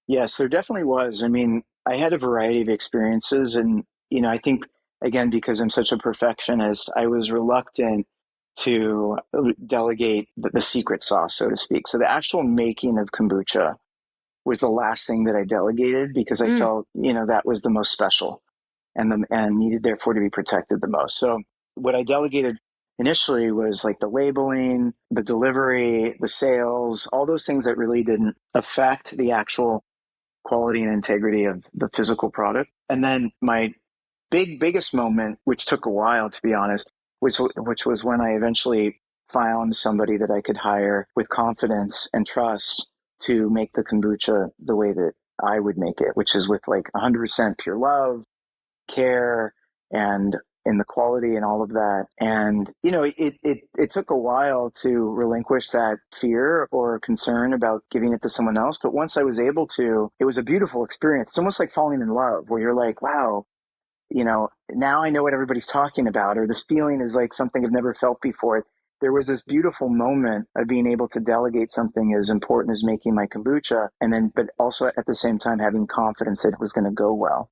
Yes, there definitely was. I mean, I had a variety of experiences. And, I think, again, because I'm such a perfectionist, I was reluctant to delegate the secret sauce, so to speak. So the actual making of kombucha was the last thing that I delegated because I Mm. felt, that was the most special and needed therefore to be protected the most. So what I delegated initially was like the labeling, the delivery, the sales, all those things that really didn't affect the actual quality and integrity of the physical product. And then my biggest moment, which took a while to be honest, which was when I eventually found somebody that I could hire with confidence and trust to make the kombucha the way that I would make it, which is with like 100% pure love, care, and in the quality and all of that. And, it took a while to relinquish that fear or concern about giving it to someone else. But once I was able to, it was a beautiful experience. It's almost like falling in love where you're like, wow, now I know what everybody's talking about, or this feeling is like something I've never felt before. There was this beautiful moment of being able to delegate something as important as making my kombucha, and then, but also at the same time having confidence that it was going to go well.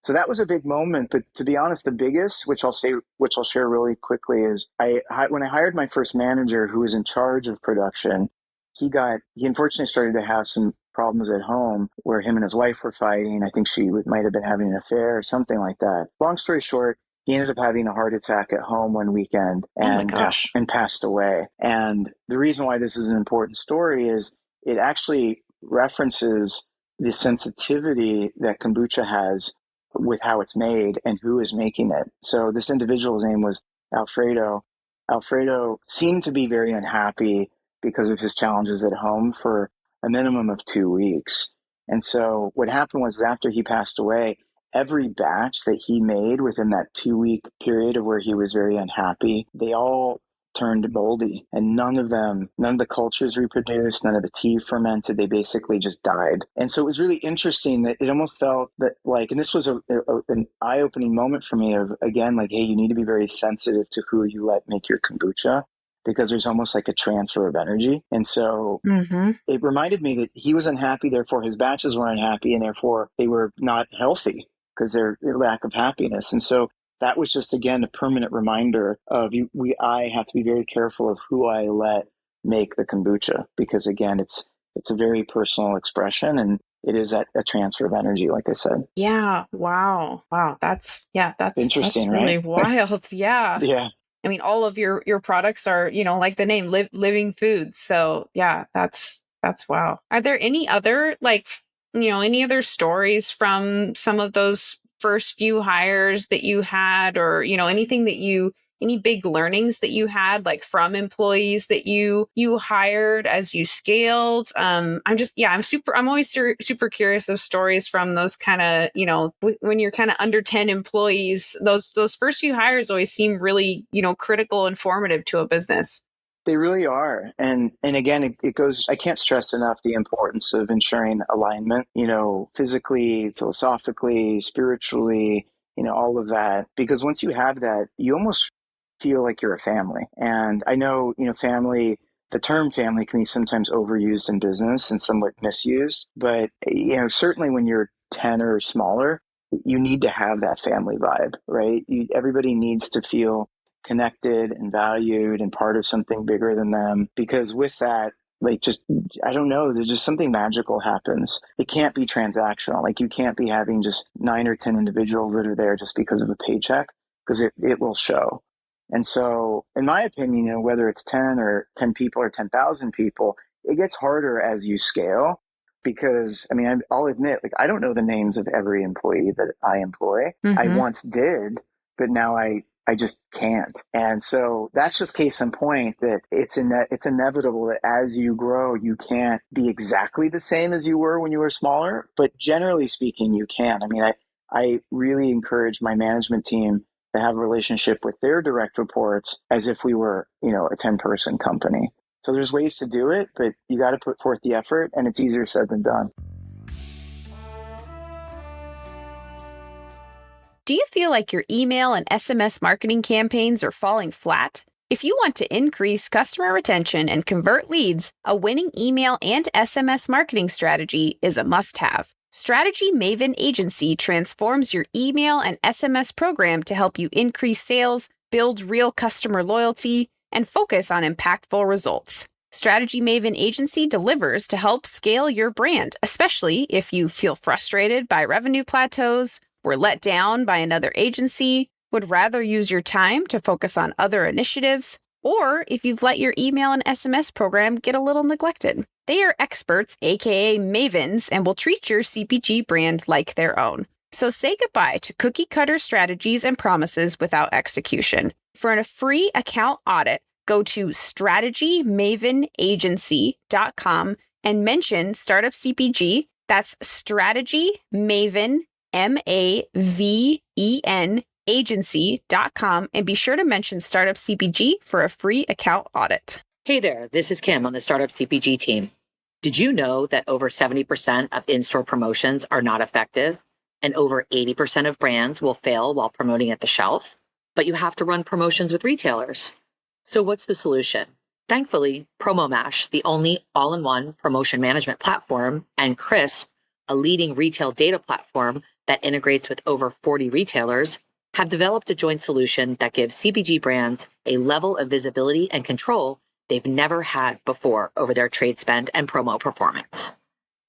So that was a big moment. But to be honest, the biggest, which I'll share really quickly, is when I hired my first manager who was in charge of production, he unfortunately started to have some problems at home where him and his wife were fighting. I think she might have been having an affair or something like that. Long story short, he ended up having a heart attack at home one weekend Oh my and gosh. passed away. And the reason why this is an important story is it actually references the sensitivity that kombucha has with how it's made and who is making it. So this individual's name was Alfredo. Alfredo seemed to be very unhappy because of his challenges at home for a minimum of 2 weeks. And so what happened was after he passed away, every batch that he made within that 2 week period of where he was very unhappy, they all turned moldy, and none of the cultures reproduced, none of the tea fermented. They basically just died. And so it was really interesting that it almost felt that like, and this was an eye-opening moment for me of, again, like, hey, you need to be very sensitive to who you let make your kombucha, because there's almost like a transfer of energy. And so Mm-hmm. it reminded me that he was unhappy, therefore his batches were unhappy, and therefore they were not healthy because they're lack of happiness. And so that was just, again, a permanent reminder of I have to be very careful of who I let make the kombucha, because again, it's a very personal expression, and it is a transfer of energy, like I said. Yeah. Wow. Wow. Interesting, That's right? really wild. Yeah. Yeah. I mean, all of your products are, like the name, living foods. So yeah, that's wow. Are there any other any other stories from some of those first few hires that you had, or anything that any big learnings that you had, like from employees that you hired as you scaled? I'm always super curious of stories from those kind of, when you're kind of under 10 employees. Those first few hires always seem really, critical and formative to a business. They really are. And again, it goes, I can't stress enough the importance of ensuring alignment, physically, philosophically, spiritually, all of that. Because once you have that, you almost feel like you're a family. And I know, family, the term family can be sometimes overused in business and somewhat misused. But, certainly when you're 10 or smaller, you need to have that family vibe, right? Everybody needs to feel connected and valued and part of something bigger than them, because with that, like, just, I don't know, there's just something magical happens. It can't be transactional. Like, you can't be having just 9 or 10 individuals that are there just because of a paycheck, because it will show. And so in my opinion, whether it's 10 people or 10,000 people, it gets harder as you scale, because I mean, I'll admit, like, I don't know the names of every employee that I employ. I Mm-hmm. once did, but now I just can't. And so that's just case in point that it's inevitable that as you grow, you can't be exactly the same as you were when you were smaller, but generally speaking, you can. I mean, I really encourage my management team to have a relationship with their direct reports as if we were, a 10-person company. So there's ways to do it, but you got to put forth the effort, and it's easier said than done. Do you feel like your email and SMS marketing campaigns are falling flat? If you want to increase customer retention and convert leads, a winning email and SMS marketing strategy is a must-have. Strategy Maven Agency transforms your email and SMS program to help you increase sales, build real customer loyalty, and focus on impactful results. Strategy Maven Agency delivers to help scale your brand, especially if you feel frustrated by revenue plateaus, were let down by another agency, would rather use your time to focus on other initiatives, or if you've let your email and SMS program get a little neglected. They are experts, aka mavens, and will treat your CPG brand like their own. So say goodbye to cookie cutter strategies and promises without execution. For a free account audit, go to strategymavenagency.com and mention Startup CPG. That's Strategy Maven, MAVEN, agency.com, and be sure to mention Startup CPG for a free account audit. Hey there, this is Kim on the Startup CPG team. Did you know that over 70% of in-store promotions are not effective and over 80% of brands will fail while promoting at the shelf? But you have to run promotions with retailers. So what's the solution? Thankfully, PromoMash, the only all-in-one promotion management platform, and Crisp, a leading retail data platform that integrates with over 40 retailers, have developed a joint solution that gives CPG brands a level of visibility and control they've never had before over their trade spend and promo performance.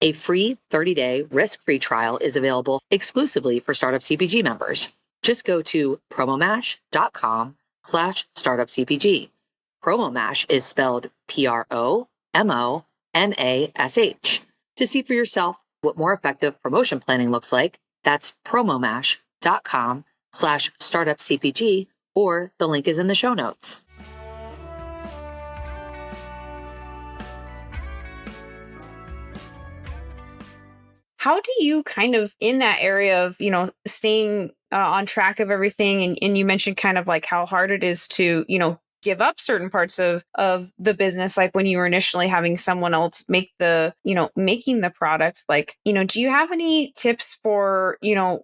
A free 30-day risk-free trial is available exclusively for Startup CPG members. Just go to promomash.com/startupcpg. PromoMash is spelled PROMOMASH. To see for yourself what more effective promotion planning looks like, that's promomash.com/startupcpg, or the link is in the show notes. How do you kind of, in that area of, staying on track of everything, and you mentioned kind of like how hard it is to, give up certain parts of the business, like when you were initially having someone else make making the product, like, do you have any tips for,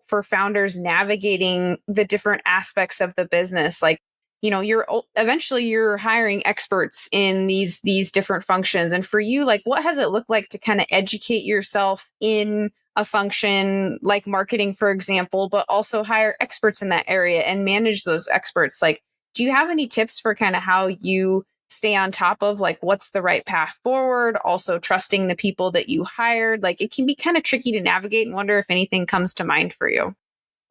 for founders navigating the different aspects of the business? Like, you're hiring experts in these different functions. And for you, like, what has it looked like to kind of educate yourself in a function like marketing, for example, but also hire experts in that area and manage those experts? Like, do you have any tips for kind of how you stay on top of like what's the right path forward? Also trusting the people that you hired. Like, it can be kind of tricky to navigate, and wonder if anything comes to mind for you.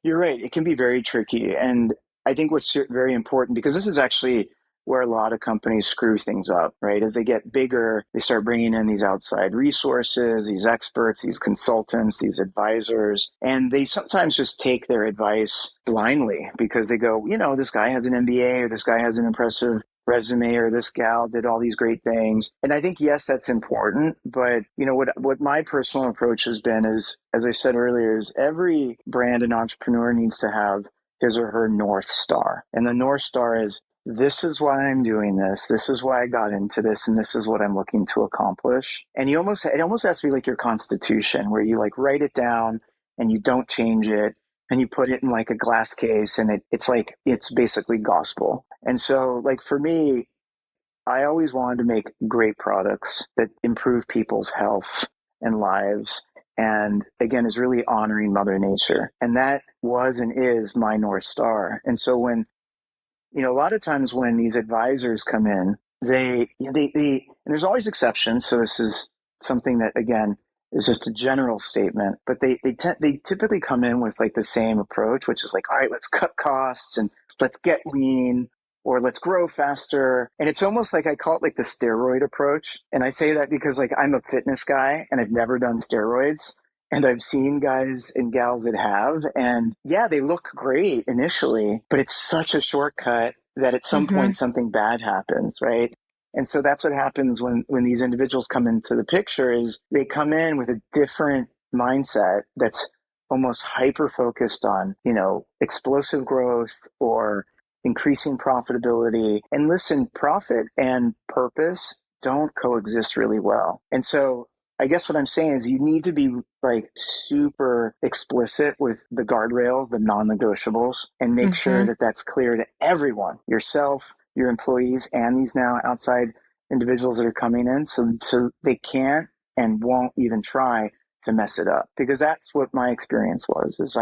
You're right. It can be very tricky. And I think what's very important, because this is actually where a lot of companies screw things up, right? As they get bigger, they start bringing in these outside resources, these experts, these consultants, these advisors, and they sometimes just take their advice blindly because they go, this guy has an MBA, or this guy has an impressive resume, or this gal did all these great things. And I think, yes, that's important. But, what my personal approach has been is, as I said earlier, is every brand and entrepreneur needs to have his or her North Star. And the North Star is, this is why I'm doing this. This is why I got into this. And this is what I'm looking to accomplish. And it almost has to be like your constitution, where you like write it down and you don't change it, and you put it in like a glass case, and it's basically gospel. And so, like, for me, I always wanted to make great products that improve people's health and lives. And again, is really honoring Mother Nature. And that was and is my North Star. And so when, a lot of times when these advisors come in, they and there's always exceptions. So this is something that, again, is just a general statement, but they typically come in with like the same approach, which is like, all right, let's cut costs and let's get lean, or let's grow faster. And it's almost like, I call it like the steroid approach. And I say that because like I'm a fitness guy and I've never done steroids. And I've seen guys and gals that have, and yeah, they look great initially, but it's such a shortcut that at some point something bad happens, right? And so that's what happens when these individuals come into the picture, is they come in with a different mindset that's almost hyper focused on, explosive growth or increasing profitability. And listen, profit and purpose don't coexist really well. And so I guess what I'm saying is, you need to be like super explicit with the guardrails, the non-negotiables, and make sure that that's clear to everyone, yourself, your employees and these now outside individuals that are coming in, so they can't and won't even try to mess it up. Because that's what my experience was, is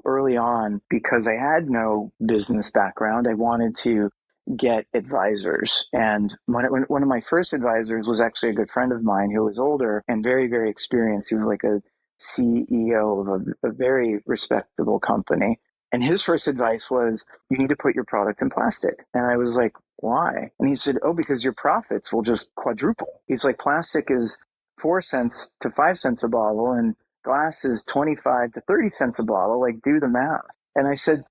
early on, because I had no business background, I wanted to get advisors. And one of my first advisors was actually a good friend of mine who was older and very, very experienced. He was like a CEO of a very respectable company. And his first advice was, you need to put your product in plastic. And I was like, why? And he said, oh, because your profits will just quadruple. He's like, plastic is 4 cents to 5 cents a bottle, and glass is 25 to 30 cents a bottle. Like, do the math. And I said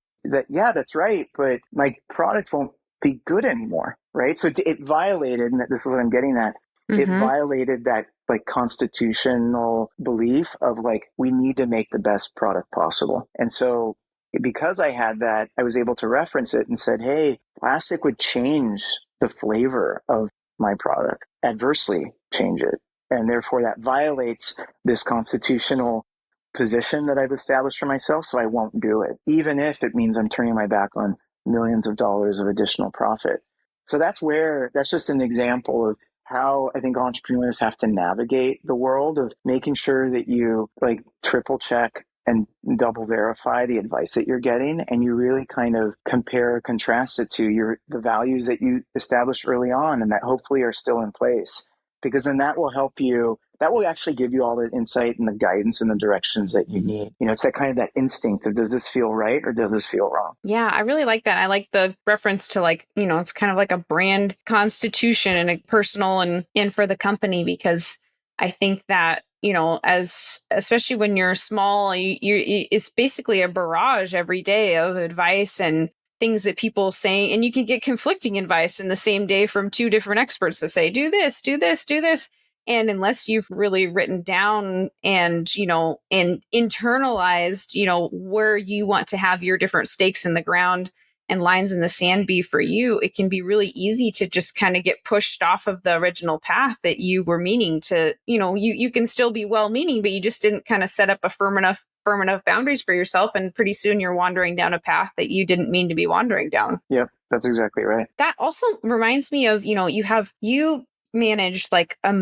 yeah, that's right. But my product won't be good anymore. Right. So it violated, and this is what I'm getting at. It violated that like constitutional belief of like, we need to make the best product possible. And so because I had that, I was able to reference it and said, hey, plastic would change the flavor of my product, adversely change it. And therefore that violates this constitutional position that I've established for myself. So I won't do it, even if it means I'm turning my back on millions of dollars of additional profit. So that's just an example of how I think entrepreneurs have to navigate the world of making sure that you like triple check and double verify the advice that you're getting, and you really kind of compare or contrast it to the values that you established early on and that hopefully are still in place, because then that will help you. That will actually give you all the insight and the guidance and the directions that you need. It's that kind of that instinct of, does this feel right or does this feel wrong? Yeah, I really like that. I like the reference to like, it's kind of like a brand constitution and a personal and for the company, because I think that, especially when you're small, it's basically a barrage every day of advice and things that people say, and you can get conflicting advice in the same day from two different experts that say, do this, do this, do this. And unless you've really written down and, and internalized, where you want to have your different stakes in the ground and lines in the sand be for you, it can be really easy to just kind of get pushed off of the original path that you were meaning to. You can still be well-meaning, but you just didn't kind of set up a firm enough boundaries for yourself. And pretty soon you're wandering down a path that you didn't mean to be wandering down. Yep, that's exactly right. That also reminds me of, you manage like a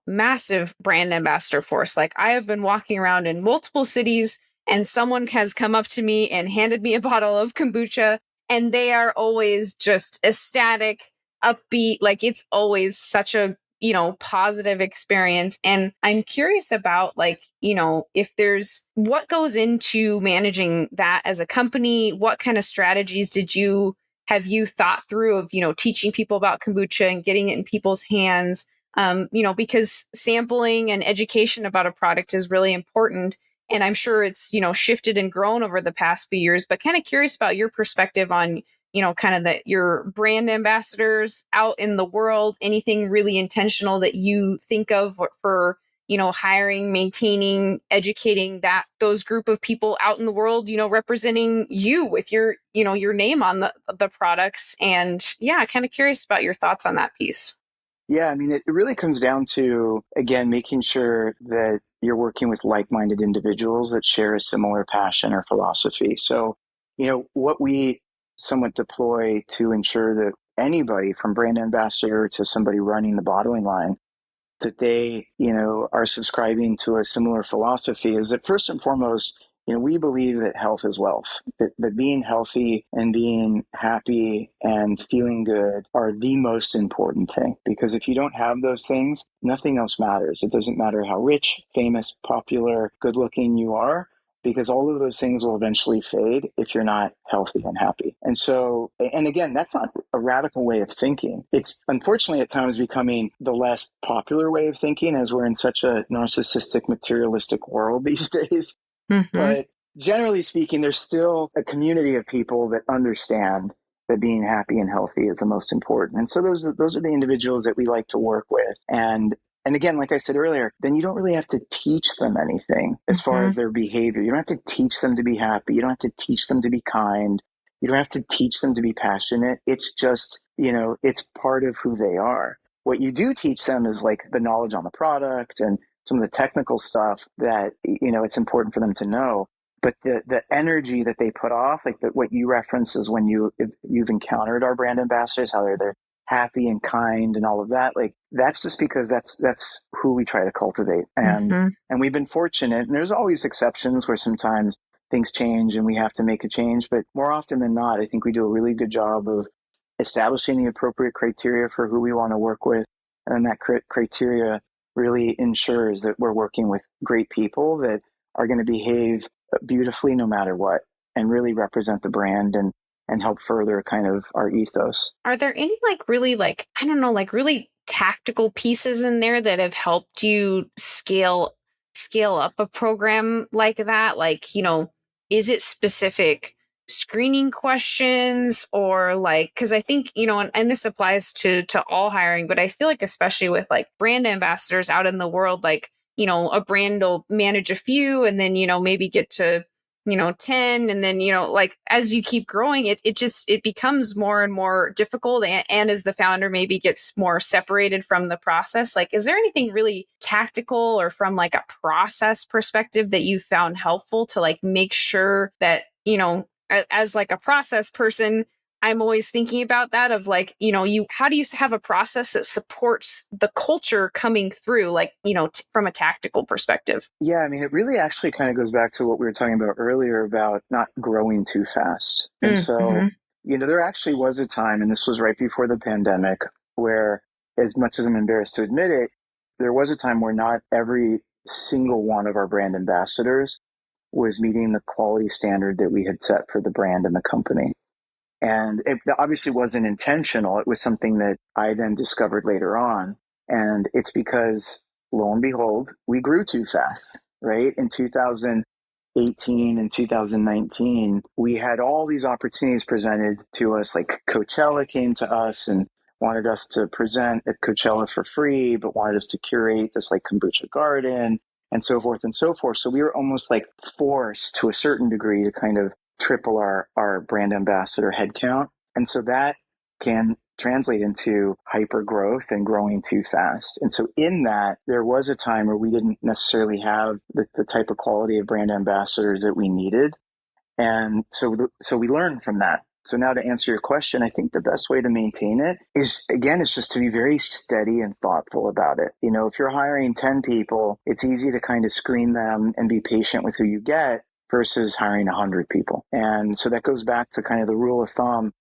massive brand ambassador force. Like, I have been walking around in multiple cities and someone has come up to me and handed me a bottle of kombucha, and they are always just ecstatic, upbeat. Like, it's always such a positive experience. And I'm curious about like, if there's what goes into managing that as a company. What kind of strategies have you thought through of, teaching people about kombucha and getting it in people's hands? Because sampling and education about a product is really important. And I'm sure it's, shifted and grown over the past few years, but kind of curious about your perspective on, kind of your brand ambassadors out in the world, anything really intentional that you think of for hiring, maintaining, educating those group of people out in the world, representing you with your name on the products. And yeah, kind of curious about your thoughts on that piece. Yeah, I mean, it really comes down to, again, making sure that you're working with like-minded individuals that share a similar passion or philosophy. So, what we somewhat deploy to ensure that anybody from brand ambassador to somebody running the bottling line, that they, are subscribing to a similar philosophy, is that first and foremost, we believe that health is wealth, that being healthy and being happy and feeling good are the most important thing. Because if you don't have those things, nothing else matters. It doesn't matter how rich, famous, popular, good looking you are, because all of those things will eventually fade if you're not healthy and happy. And so, and again, that's not a radical way of thinking. It's unfortunately at times becoming the less popular way of thinking, as we're in such a narcissistic, materialistic world these days. But generally speaking, there's still a community of people that understand that being happy and healthy is the most important. And so those are the individuals that we like to work with. And again, like I said earlier, then you don't really have to teach them anything as far as their behavior. You don't have to teach them to be happy. You don't have to teach them to be kind. You don't have to teach them to be passionate. It's just, it's part of who they are. What you do teach them is like the knowledge on the product and some of the technical stuff that, it's important for them to know. but the energy that they put off, like what you reference is when you've encountered our brand ambassadors, how they're happy and kind and all of that. Like that's just because that's who we try to cultivate. And we've been fortunate, and there's always exceptions where sometimes things change and we have to make a change. But more often than not, I think we do a really good job of establishing the appropriate criteria for who we want to work with. And then that criteria really ensures that we're working with great people that are going to behave beautifully no matter what, and really represent the brand and help further kind of our ethos. Are there any I don't know, like really tactical pieces in there that have helped you scale up a program like that? Like, is it specific screening questions or like, because I think, and this applies to all hiring, but I feel like especially with like brand ambassadors out in the world, like, a brand will manage a few and then, maybe get to 10, and then like as you keep growing, it becomes more and more difficult, and as the founder maybe gets more separated from the process. Like, is there anything really tactical or from like a process perspective that you found helpful to like make sure that as like a process person, I'm always thinking about that of like, how do you have a process that supports the culture coming through, like, from a tactical perspective? Yeah, I mean, it really actually kind of goes back to what we were talking about earlier about not growing too fast. And so, there actually was a time, and this was right before the pandemic, where, as much as I'm embarrassed to admit it, there was a time where not every single one of our brand ambassadors was meeting the quality standard that we had set for the brand and the company. And it obviously wasn't intentional. It was something that I then discovered later on. And it's because, lo and behold, we grew too fast, right? In 2018 and 2019, we had all these opportunities presented to us. Like Coachella came to us and wanted us to present at Coachella for free, but wanted us to curate this like kombucha garden and so forth and so forth. So we were almost like forced to a certain degree to kind of triple our brand ambassador headcount. And so that can translate into hyper growth and growing too fast. And so in that, there was a time where we didn't necessarily have the type of quality of brand ambassadors that we needed. And so we learned from that. So now to answer your question, I think the best way to maintain it is just to be very steady and thoughtful about it. If you're hiring 10 people, it's easy to kind of screen them and be patient with who you get versus hiring 100 people. And so that goes back to kind of the rule of thumb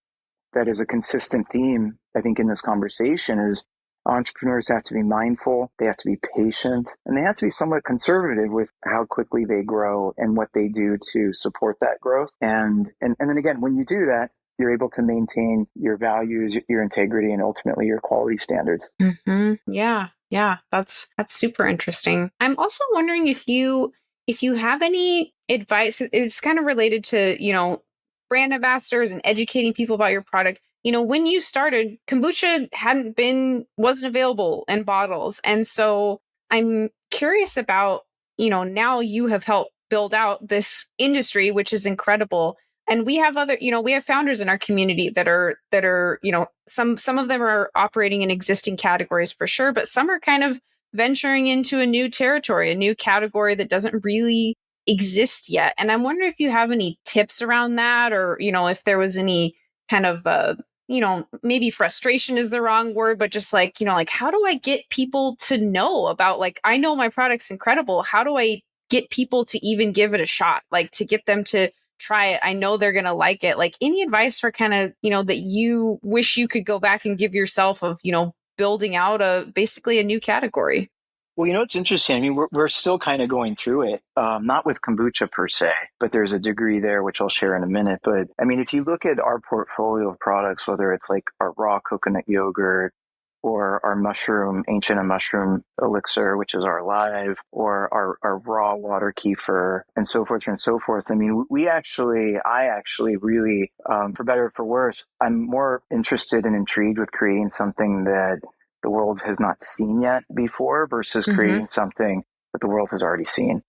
that is a consistent theme, I think, in this conversation is entrepreneurs have to be mindful, they have to be patient, and they have to be somewhat conservative with how quickly they grow and what they do to support that growth. And then again, when you do that, you're able to maintain your values, your integrity, and ultimately your quality standards. Yeah, that's super interesting. I'm also wondering if you have any advice, 'cause it's kind of related to brand ambassadors and educating people about your product. When you started, kombucha wasn't available in bottles, and so I'm curious about now you have helped build out this industry, which is incredible. And we have we have founders in our community that are some of them are operating in existing categories for sure, but some are kind of venturing into a new territory, a new category that doesn't really exist yet. And I'm wondering if you have any tips around that, or if there was any kind of maybe frustration is the wrong word, but just like like, how do I get people to know about, like, I know my product's incredible, how do I get people to even give it a shot, like to get them to try it? I know they're going to like it. Like, any advice for kind of, that you wish you could go back and give yourself of, building out basically a new category? Well, it's interesting. I mean, we're still kind of going through it, not with kombucha per se, but there's a degree there, which I'll share in a minute. But I mean, if you look at our portfolio of products, whether it's like our raw coconut yogurt or our ancient and mushroom elixir, which is our live, or our raw water kefir, and so forth and so forth. I mean, I actually really, for better or for worse, I'm more interested and intrigued with creating something that the world has not seen yet before versus creating something that the world has already seen.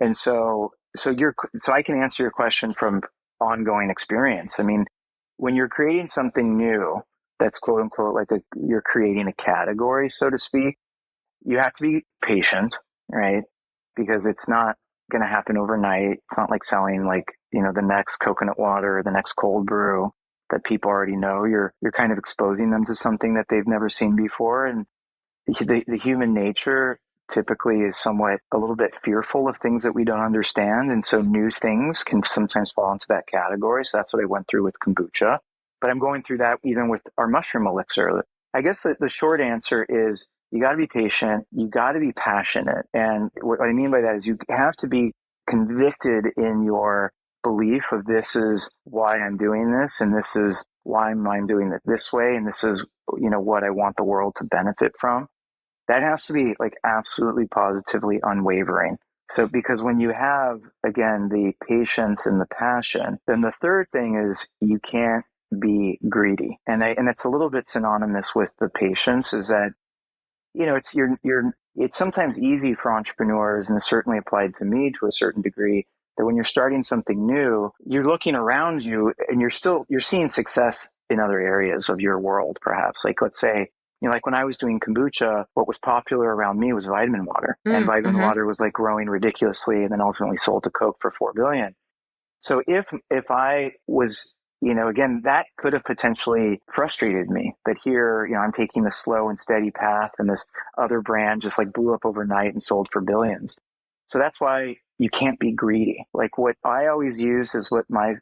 And so I can answer your question from ongoing experience. I mean, when you're creating something new, that's quote unquote you're creating a category, so to speak, you have to be patient, right? Because it's not going to happen overnight. It's not like selling like, the next coconut water or the next cold brew that people already know. You're kind of exposing them to something that they've never seen before. And the human nature typically is somewhat a little bit fearful of things that we don't understand. And so new things can sometimes fall into that category. So that's what I went through with kombucha. But I'm going through that even with our mushroom elixir. I guess the short answer is you got to be patient. You got to be passionate. And what I mean by that is you have to be convicted in your belief of this is why I'm doing this. And this is why I'm doing it this way. And this is, what I want the world to benefit from. That has to be like absolutely positively unwavering. So because when you have, again, the patience and the passion, then the third thing is you can't be greedy. And it's a little bit synonymous with the patience is that, it's sometimes easy for entrepreneurs, and it's certainly applied to me to a certain degree, that when you're starting something new, you're looking around you and you're seeing success in other areas of your world, perhaps. Like, let's say, like when I was doing kombucha, what was popular around me was vitamin water. And vitamin water was like growing ridiculously and then ultimately sold to Coke for 4 billion. So if I was, again, that could have potentially frustrated me. But here, I'm taking the slow and steady path, and this other brand just like blew up overnight and sold for billions. So that's why you can't be greedy. Like what I always use is what my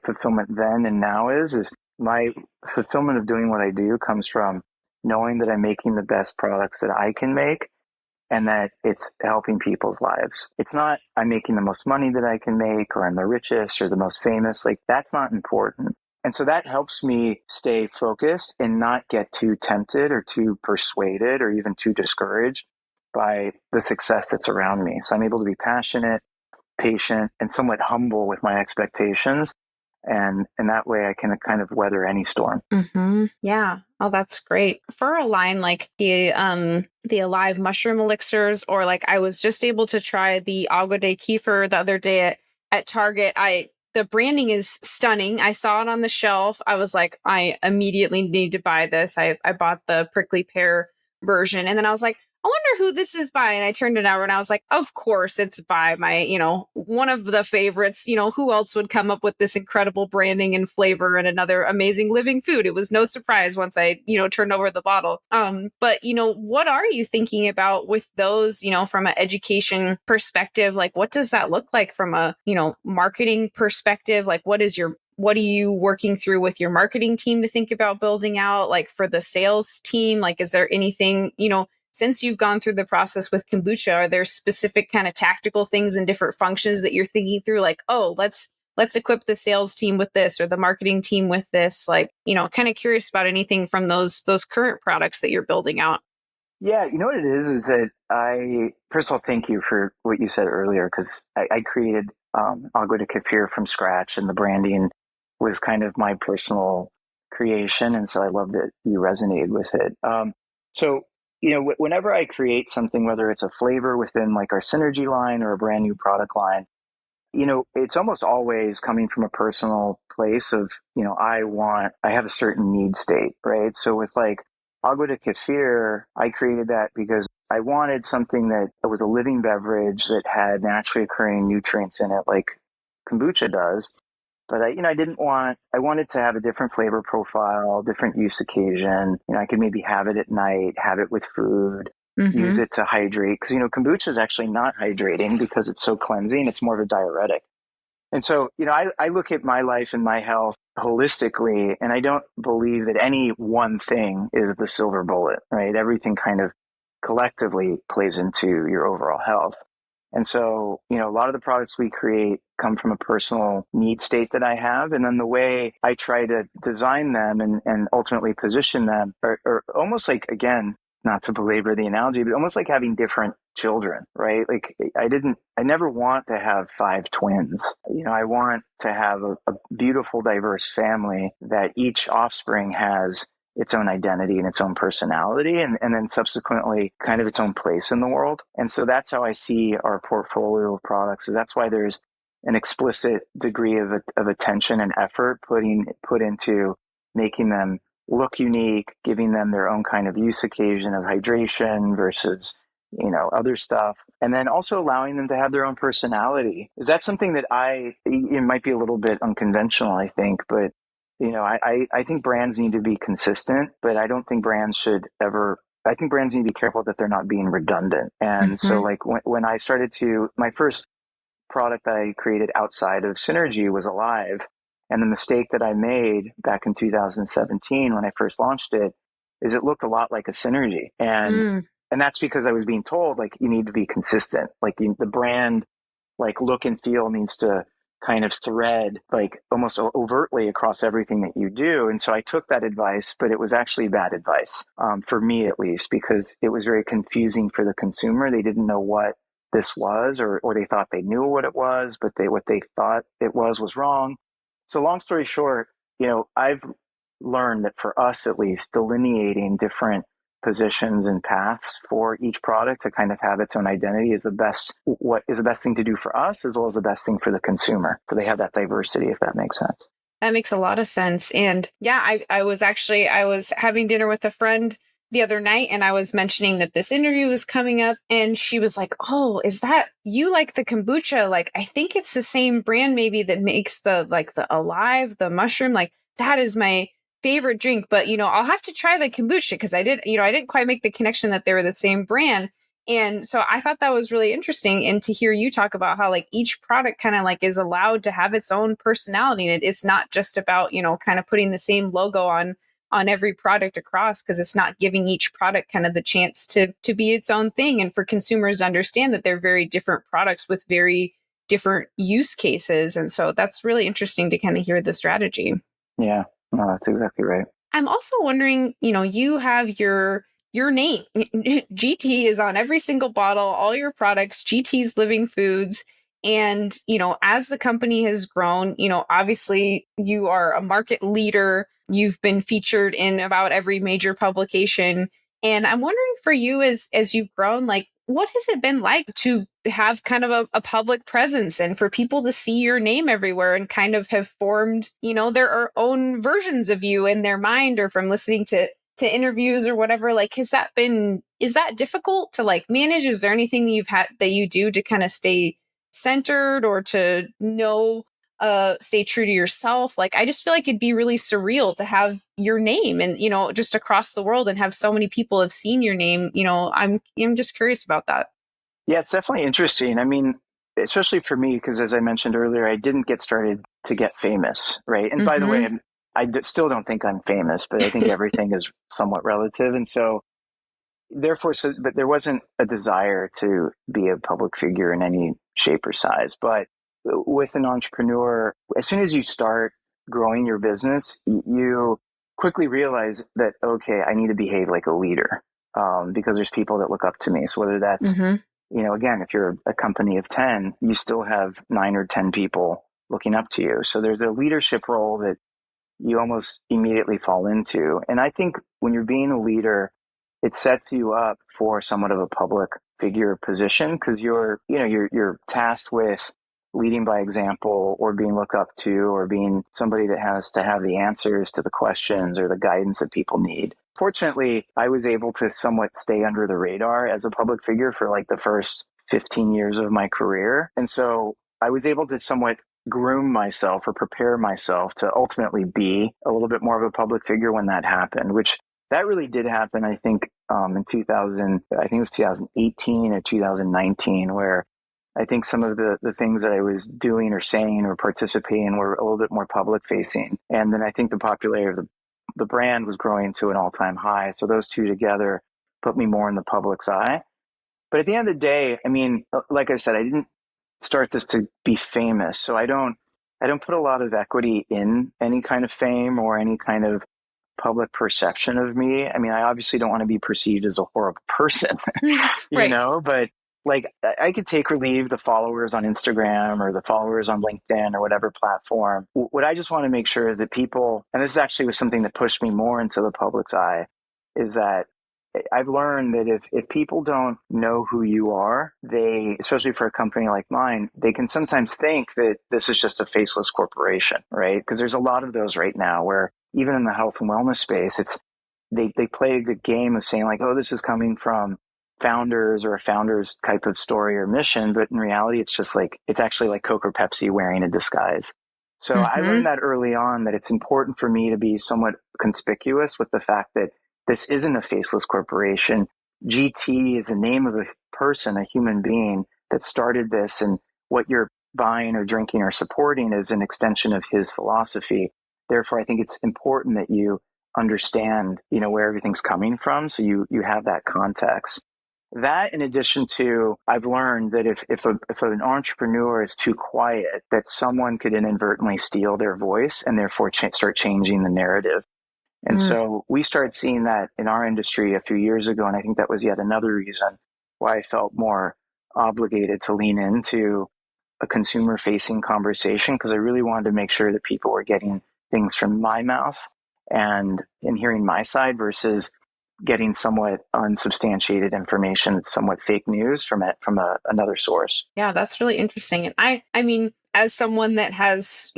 fulfillment then and now is my fulfillment of doing what I do comes from knowing that I'm making the best products that I can make and that it's helping people's lives. It's not I'm making the most money that I can make or I'm the richest or the most famous. Like that's not important. And so that helps me stay focused and not get too tempted or too persuaded or even too discouraged by the success that's around me. So I'm able to be passionate, patient, and somewhat humble with my expectations. And that way I can kind of weather any storm. Yeah. Oh, that's great. For a line like the Alive mushroom elixirs, or like I was just able to try the Agua de Kefir the other day at Target. The branding is stunning. I saw it on the shelf. I was like, I immediately need to buy this. I bought the prickly pear version, and then I was like, I wonder who this is by. And I turned it over and I was like, of course it's by my, one of the favorites. Who else would come up with this incredible branding and flavor and another amazing living food? It was no surprise once I, turned over the bottle. But, what are you thinking about with those, from an education perspective? Like, what does that look like from a, marketing perspective? Like, what are you working through with your marketing team to think about building out? Like for the sales team, like, is there anything, since you've gone through the process with kombucha, are there specific kind of tactical things and different functions that you're thinking through? Like, oh, let's equip the sales team with this or the marketing team with this. Like, kind of curious about anything from those current products that you're building out. Yeah, you know what it is that first of all, thank you for what you said earlier, because I created Agua de Kefir from scratch, and the branding was kind of my personal creation. And so I love that you resonated with it. So, whenever I create something, whether it's a flavor within like our Synergy line or a brand new product line, it's almost always coming from a personal place of, I have a certain need state, right? So with like Agua de Kefir, I created that because I wanted something that was a living beverage that had naturally occurring nutrients in it, like kombucha does. But I wanted to have a different flavor profile, different use occasion. I could maybe have it at night, have it with food, use it to hydrate. Because, kombucha is actually not hydrating because it's so cleansing. It's more of a diuretic. And so, I look at my life and my health holistically, and I don't believe that any one thing is the silver bullet, right? Everything kind of collectively plays into your overall health. And so, a lot of the products we create come from a personal need state that I have. And then the way I try to design them and ultimately position them are almost like, again, not to belabor the analogy, but almost like having different children, right? Like I never want to have 5 twins. I want to have a beautiful, diverse family that each offspring has its own identity and its own personality, and then subsequently kind of its own place in the world. And so that's how I see our portfolio of products. So that's why there's an explicit degree of attention and effort put into making them look unique, giving them their own kind of use occasion of hydration versus, other stuff. And then also allowing them to have their own personality. Is that something that it might be a little bit unconventional, I think, but I think brands need to be consistent, but I don't think brands should ever, I think brands need to be careful that they're not being redundant. And so like when I started my first product that I created outside of Synergy was Alive. And the mistake that I made back in 2017 when I first launched it is it looked a lot like a Synergy. And that's because I was being told, like, you need to be consistent. Like the brand, like, look and feel needs to kind of thread, like, almost overtly across everything that you do. And so I took that advice, but it was actually bad advice, for me at least, because it was very confusing for the consumer. They didn't know what this was, or they thought they knew what it was, but what they thought it was wrong. So long story short, I've learned that for us, at least, delineating different positions and paths for each product to kind of have its own identity is the best thing to do for us, as well as the best thing for the consumer. So they have that diversity, if that makes sense. That makes a lot of sense. And yeah, I was having dinner with a friend the other night, and I was mentioning that this interview was coming up, and she was like, "Oh, is that you like the kombucha? Like, I think it's the same brand maybe that makes the Alive, the mushroom. Like, that is my favorite drink, but I'll have to try the kombucha because I didn't quite make the connection that they were the same brand." And so I thought that was really interesting. And to hear you talk about how like each product kind of like is allowed to have its own personality. And it's not just about, kind of putting the same logo on every product across, because it's not giving each product kind of the chance to be its own thing. And for consumers to understand that they're very different products with very different use cases. And so that's really interesting to kind of hear the strategy. Yeah, no, that's exactly right. I'm also wondering, you have your name. GT is on every single bottle, all your products, GT's Living Foods. And, as the company has grown, obviously you are a market leader. You've been featured in about every major publication. And I'm wondering for you, as you've grown, like, what has it been like to have kind of a public presence and for people to see your name everywhere and kind of have formed, their own versions of you in their mind, or from listening to interviews or whatever? Like, is that difficult to like manage? Is there anything that you do to kind of stay centered, or to stay true to yourself? Like, I just feel like it'd be really surreal to have your name and, just across the world, and have so many people have seen your name. I'm just curious about that. Yeah, it's definitely interesting. I mean, especially for me, because as I mentioned earlier, I didn't get started to get famous, right? And by the way, still don't think I'm famous, but I think everything is somewhat relative. And so therefore, but there wasn't a desire to be a public figure in any shape or size. But with an entrepreneur, as soon as you start growing your business, you quickly realize that, okay, I need to behave like a leader, because there's people that look up to me. So whether that's, again, if you're a company of 10, you still have 9 or 10 people looking up to you. So there's a leadership role that you almost immediately fall into. And I think when you're being a leader, it sets you up for somewhat of a public figure position, because you're tasked with leading by example, or being looked up to, or being somebody that has to have the answers to the questions or the guidance that people need. Fortunately, I was able to somewhat stay under the radar as a public figure for like the first 15 years of my career. And so I was able to somewhat groom myself or prepare myself to ultimately be a little bit more of a public figure when that happened, which that really did happen, I think, in 2000, I think it was 2018 or 2019, where I think some of the things that I was doing or saying or participating in were a little bit more public facing. And then I think the popularity of the brand was growing to an all-time high. So those two together put me more in the public's eye. But at the end of the day, I mean, like I said, I didn't start this to be famous. So I don't put a lot of equity in any kind of fame or any kind of public perception of me. I mean, I obviously don't want to be perceived as a horrible person, but like I could take or leave the followers on Instagram or the followers on LinkedIn or whatever platform. What I just want to make sure is that people, and this actually was something that pushed me more into the public's eye, is that I've learned that if people don't know who you are, especially for a company like mine, they can sometimes think that this is just a faceless corporation, right? Because there's a lot of those right now where even in the health and wellness space, they play a good game of saying like, oh, this is coming from founders or a founder's type of story or mission, but in reality, it's actually like Coke or Pepsi wearing a disguise. So I Mm-hmm. learned that early on that it's important for me to be somewhat conspicuous with the fact that this isn't a faceless corporation. GT is the name of a person, a human being that started this, and what you're buying or drinking or supporting is an extension of his philosophy. Therefore, I think it's important that you understand, where everything's coming from, so you have that context. That, in addition to, I've learned that if an entrepreneur is too quiet, that someone could inadvertently steal their voice and therefore start changing the narrative. And so we started seeing that in our industry a few years ago, and I think that was yet another reason why I felt more obligated to lean into a consumer-facing conversation, because I really wanted to make sure that people were getting things from my mouth and hearing my side versus getting somewhat unsubstantiated information that's somewhat fake news from another source. Yeah, that's really interesting. And I mean, as someone that has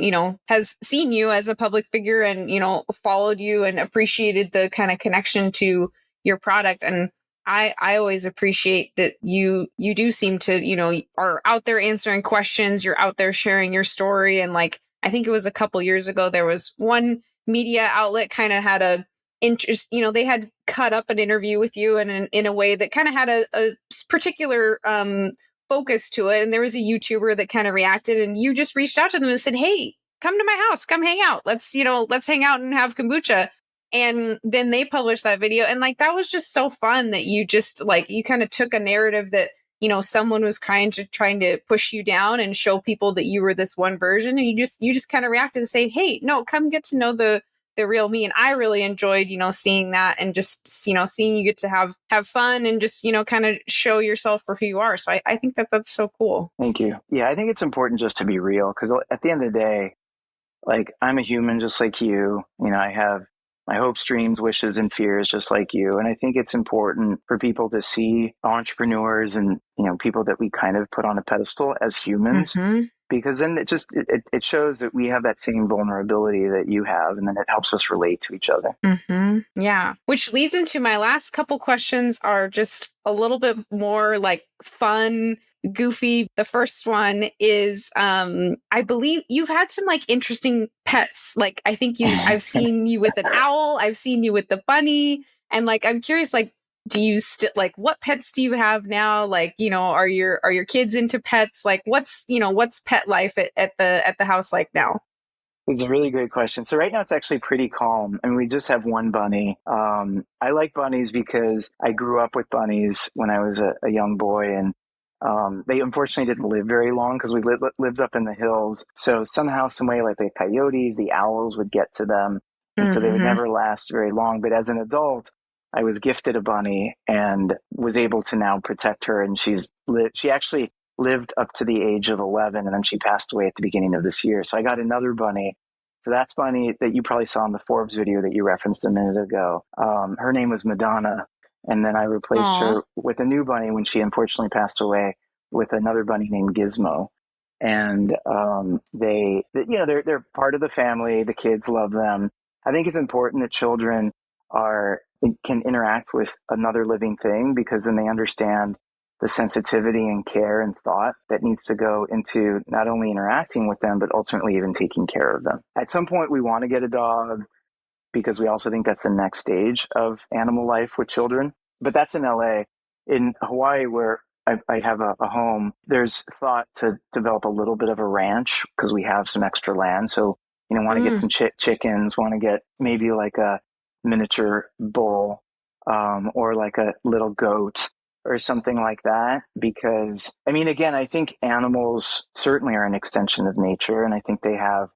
seen you as a public figure and, followed you and appreciated the kind of connection to your product. And I always appreciate that you do seem to, are out there answering questions, you're out there sharing your story. And like, I think it was a couple years ago, there was one media outlet kind of had a interest, they had cut up an interview with you and in a way that kind of had a particular focus to it. And there was a YouTuber that kind of reacted, and you just reached out to them and said, "Hey, come to my house, come hang out. Let's hang out and have kombucha." And then they published that video. And like, that was just so fun that you just like, you kind of took a narrative that, someone was trying to push you down and show people that you were this one version. And you just kind of reacted and say, "Hey, no, come get to know the real me." And I really enjoyed, seeing that and just, seeing you get to have fun and just, kind of show yourself for who you are. So I think that that's so cool. Thank you. Yeah, I think it's important just to be real, because at the end of the day, like, I'm a human just like you. I have my hopes, dreams, wishes, and fears just like you. And I think it's important for people to see entrepreneurs and, people that we kind of put on a pedestal as humans, Mm-hmm. because then it shows that we have that same vulnerability that you have, and then it helps us relate to each other. Mm-hmm. Yeah. Which leads into my last couple questions are just a little bit more like fun, goofy. The first one is I believe you've had some like interesting pets. Like I think I've seen you with an owl, I've seen you with the bunny. And like I'm curious, like, do you still like what pets do you have now? Like, are your kids into pets? Like what's pet life at the house like now? It's a really great question. So right now it's actually pretty calm. I mean, we just have one bunny. I like bunnies because I grew up with bunnies when I was a young boy, and they unfortunately didn't live very long because we lived up in the hills. So somehow, some way, like the coyotes, the owls would get to them, and so they would Mm-hmm. never last very long. But as an adult, I was gifted a bunny and was able to now protect her. And she actually lived up to the age of 11, and then she passed away at the beginning of this year. So I got another bunny. So that's Bunny that you probably saw in the Forbes video that you referenced a minute ago. Her name was Madonna, and then I replaced Aw. her with a new bunny when she unfortunately passed away, with another bunny named Gizmo. And they're part of the family. The kids love them. I think it's important that children can interact with another living thing, because then they understand the sensitivity and care and thought that needs to go into not only interacting with them, but ultimately even taking care of them. At some point, we want to get a dog because we also think that's the next stage of animal life with children. But that's in LA. In Hawaii, where I have a home, there's thought to develop a little bit of a ranch because we have some extra land. So, want to get some chickens, want to get maybe like a miniature bull, or like a little goat or something like that. Because, I mean, again, I think animals certainly are an extension of nature, and I think they have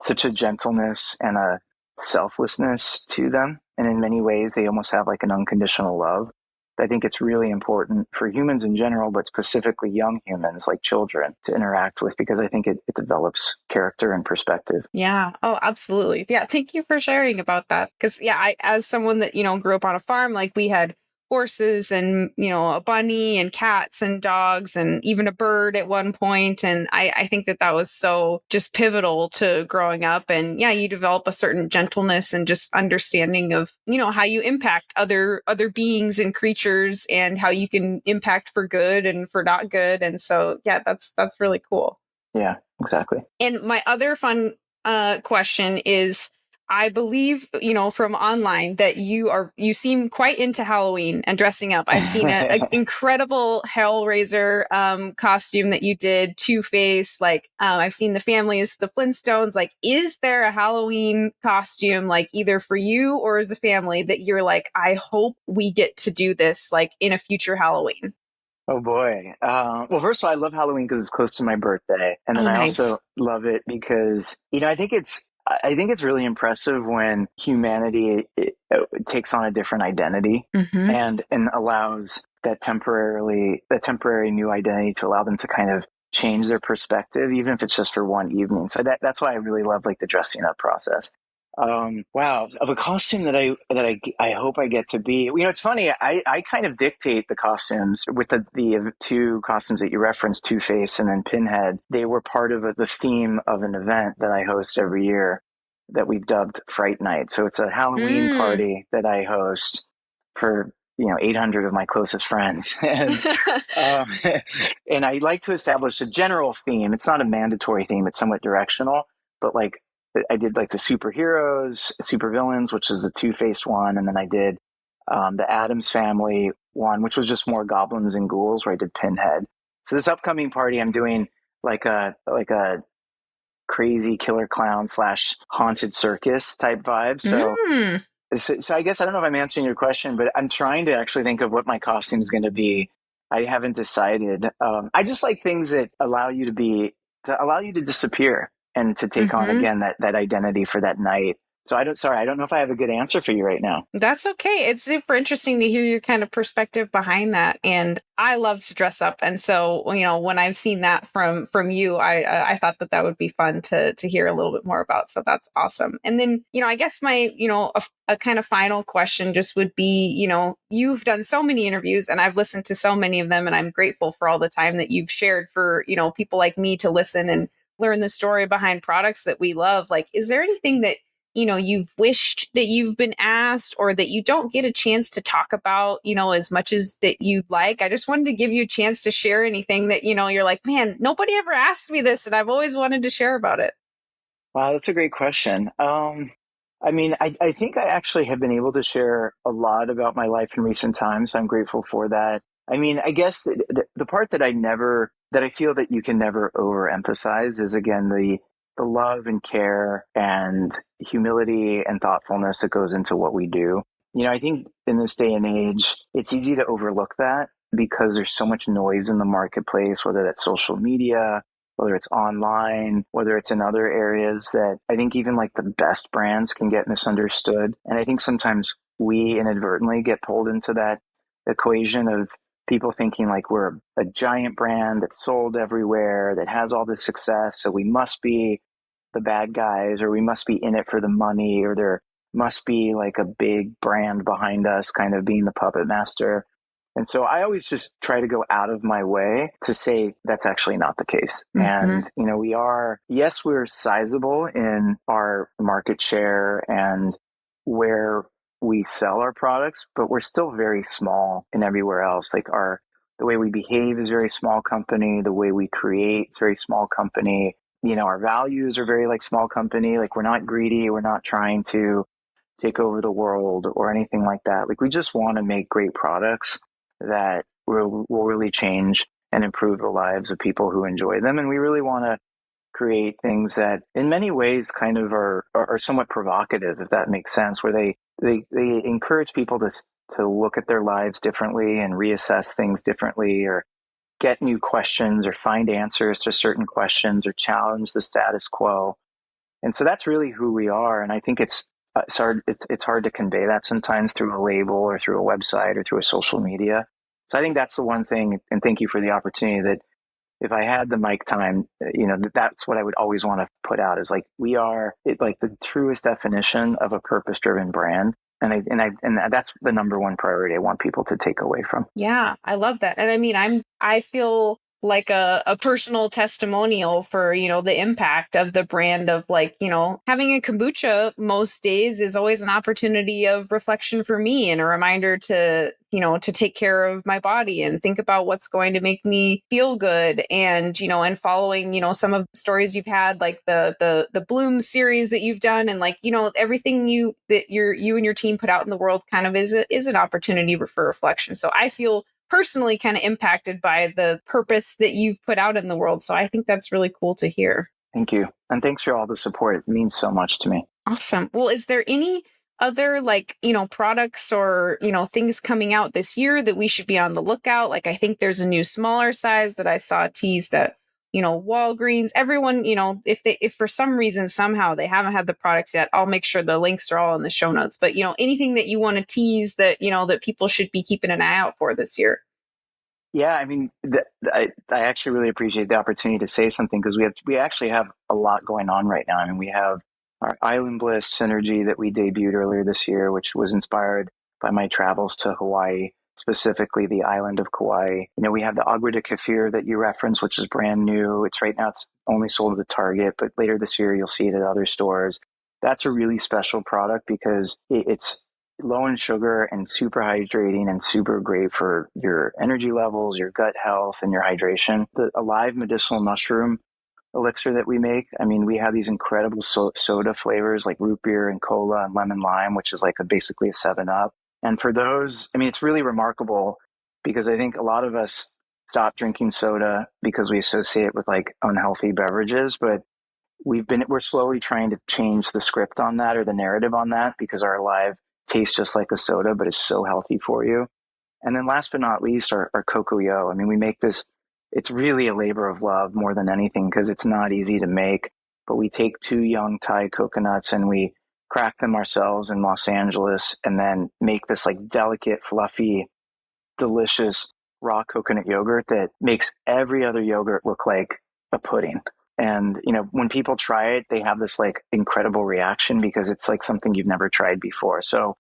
such a gentleness and a selflessness to them. And in many ways, they almost have like an unconditional love. I think it's really important for humans in general, but specifically young humans like children to interact with, because I think it develops character and perspective. Yeah. Oh, absolutely. Yeah. Thank you for sharing about that. Because yeah, as someone that grew up on a farm, like we had horses and, a bunny and cats and dogs and even a bird at one point. And I think that was so just pivotal to growing up. And yeah, you develop a certain gentleness and just understanding of, how you impact other beings and creatures and how you can impact for good and for not good. And so, yeah, that's really cool. Yeah, exactly. And my other fun question is, I believe, from online that you seem quite into Halloween and dressing up. I've seen an incredible Hellraiser costume that you did, Two-Face. Like, I've seen the families, the Flintstones. Like, is there a Halloween costume, like either for you or as a family, that you're like, I hope we get to do this, like in a future Halloween? Oh boy. Well, first of all, I love Halloween because it's close to my birthday. And then I Nice. also love it because, I think it's really impressive when humanity it takes on a different identity and allows that temporary new identity to allow them to kind of change their perspective, even if it's just for one evening. So that's why I really love like the dressing up process. Wow, of a costume that I hope I get to be. It's funny. I kind of dictate the costumes with the two costumes that you referenced, Two-Face and then Pinhead. They were part of the theme of an event that I host every year that we've dubbed Fright Night. So it's a Halloween party that I host for 800 of my closest friends, and and I like to establish a general theme. It's not a mandatory theme; it's somewhat directional, but like. I did like the superheroes, supervillains, which is the Two-Faced one. And then I did the Addams Family one, which was just more goblins and ghouls, where I did Pinhead. So this upcoming party, I'm doing like a crazy killer clown / haunted circus type vibe. So I guess I don't know if I'm answering your question, but I'm trying to actually think of what my costume is going to be. I haven't decided. I just like things that allow you to disappear and to take on again that identity for that night. So I don't know if I have a good answer for you right now. That's okay. It's super interesting to hear your kind of perspective behind that. And I love to dress up. And so, when I've seen that from you, I thought that would be fun to hear a little bit more about. So that's awesome. And then, I guess my, a kind of final question just would be, you've done so many interviews and I've listened to so many of them, and I'm grateful for all the time that you've shared for, people like me to listen and learn the story behind products that we love. Like, is there anything that you've wished that you've been asked or that you don't get a chance to talk about, as much as that you'd like? I just wanted to give you a chance to share anything that, you're like, man, nobody ever asked me this and I've always wanted to share about it. Wow, that's a great question. I think I actually have been able to share a lot about my life in recent times. So I'm grateful for that. I guess the part that I feel that you can never overemphasize is again the love and care and humility and thoughtfulness that goes into what we do. I think in this day and age, it's easy to overlook that because there's so much noise in the marketplace, whether that's social media, whether it's online, whether it's in other areas, that I think even like the best brands can get misunderstood. And I think sometimes we inadvertently get pulled into that equation of people thinking like we're a giant brand that's sold everywhere, that has all this success. So we must be the bad guys, or we must be in it for the money, or there must be like a big brand behind us kind of being the puppet master. And so I always just try to go out of my way to say that's actually not the case. And, we're sizable in our market share and where we sell our products, but we're still very small in everywhere else. Like the way we behave is very small company. The way we create is very small company. Our values are very like small company. Like we're not greedy. We're not trying to take over the world or anything like that. Like we just want to make great products that will really change and improve the lives of people who enjoy them. And we really want to create things that in many ways kind of are somewhat provocative, if that makes sense, where they encourage people to look at their lives differently and reassess things differently, or get new questions or find answers to certain questions or challenge the status quo. And so that's really who we are. And I think it's hard to convey that sometimes through a label or through a website or through a social media. So I think that's the one thing, and thank you for the opportunity, that if I had the mic time, that's what I would always want to put out, is like we are like the truest definition of a purpose-driven brand. And that's the number one priority I want people to take away from. Yeah, I love that. And I mean, I feel like a personal testimonial for, the impact of the brand of having a kombucha most days is always an opportunity of reflection for me and a reminder to take care of my body and think about what's going to make me feel good. And, and following, some of the stories you've had, like the Bloom series that you've done and everything you and your team put out in the world kind of is an opportunity for reflection. So I feel personally kind of impacted by the purpose that you've put out in the world. So I think that's really cool to hear. Thank you. And thanks for all the support. It means so much to me. Awesome. Well, is there any other products or, things coming out this year that we should be on the lookout? Like, I think there's a new smaller size that I saw teased at, Walgreens. Everyone, if for some reason, somehow they haven't had the products yet, I'll make sure the links are all in the show notes. But, anything that you want to tease that, that people should be keeping an eye out for this year. Yeah, I mean, I actually really appreciate the opportunity to say something because we actually have a lot going on right now. I mean, we have our Island Bliss Synergy that we debuted earlier this year, which was inspired by my travels to Hawaii, specifically the island of Kauai. We have the Agua de Kefir that you referenced, which is brand new. It's only sold at Target, but later this year you'll see it at other stores. That's a really special product because it's low in sugar and super hydrating and super great for your energy levels, your gut health, and your hydration. The Alive medicinal mushroom elixir that we make, I mean, we have these incredible soda flavors like root beer and cola and lemon lime, which is basically a 7-Up. And for those, I mean, it's really remarkable because I think a lot of us stop drinking soda because we associate it with unhealthy beverages, but we're slowly trying to change the script on that or the narrative on that because our Alive tastes just like a soda, but is so healthy for you. And then last but not least, our Cocoa. I mean, we make this, it's really a labor of love more than anything because it's not easy to make, but we take 2 young Thai coconuts and we crack them ourselves in Los Angeles and then make this delicate, fluffy, delicious raw coconut yogurt that makes every other yogurt look like a pudding. And, when people try it, they have this incredible reaction because it's something you've never tried before. So,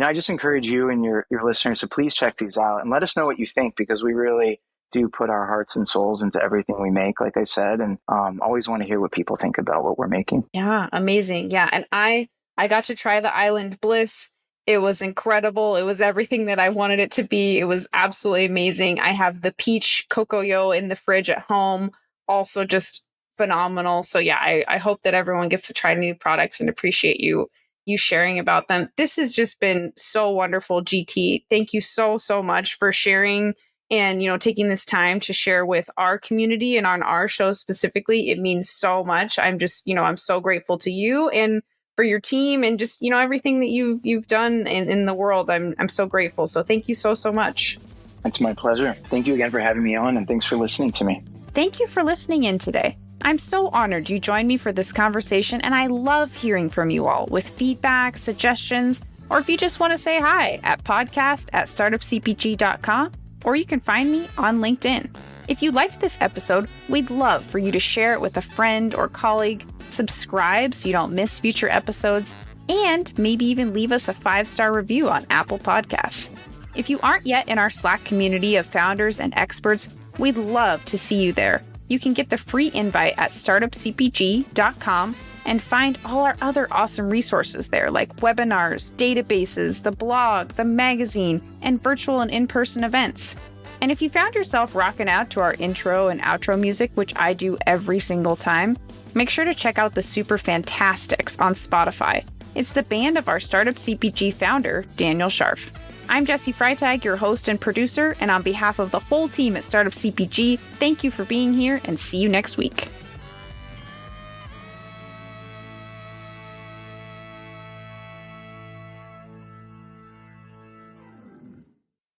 I just encourage you and your listeners to please check these out and let us know what you think because we really do put our hearts and souls into everything we make, like I said, and always want to hear what people think about what we're making. Yeah, amazing. Yeah. And I got to try the Island Bliss. It was incredible. It was everything that I wanted it to be. It was absolutely amazing. I have the peach cocoa in the fridge at home. Also just phenomenal. So yeah, I hope that everyone gets to try new products and appreciate you sharing about them. This has just been so wonderful, GT. Thank you so much for sharing and taking this time to share with our community and on our show specifically. It means so much. I'm just I'm so grateful to you and for your team and just everything that you've done in the world. I'm so grateful. So thank you so much. It's my pleasure. Thank you again for having me on and thanks for listening to me. Thank you for listening in today. I'm so honored you joined me for this conversation, and I love hearing from you all with feedback, suggestions, or if you just want to say hi at podcast@startupcpg.com, or you can find me on LinkedIn. If you liked this episode, we'd love for you to share it with a friend or colleague, subscribe so you don't miss future episodes, and maybe even leave us a 5-star review on Apple Podcasts. If you aren't yet in our Slack community of founders and experts, we'd love to see you there. You can get the free invite at startupcpg.com and find all our other awesome resources there, like webinars, databases, the blog, the magazine, and virtual and in-person events. And if you found yourself rocking out to our intro and outro music, which I do every single time, make sure to check out the Super Fantastics on Spotify. It's the band of our Startup CPG founder, Daniel Scharf. I'm Jessie Freitag, your host and producer, and on behalf of the whole team at Startup CPG, thank you for being here and see you next week.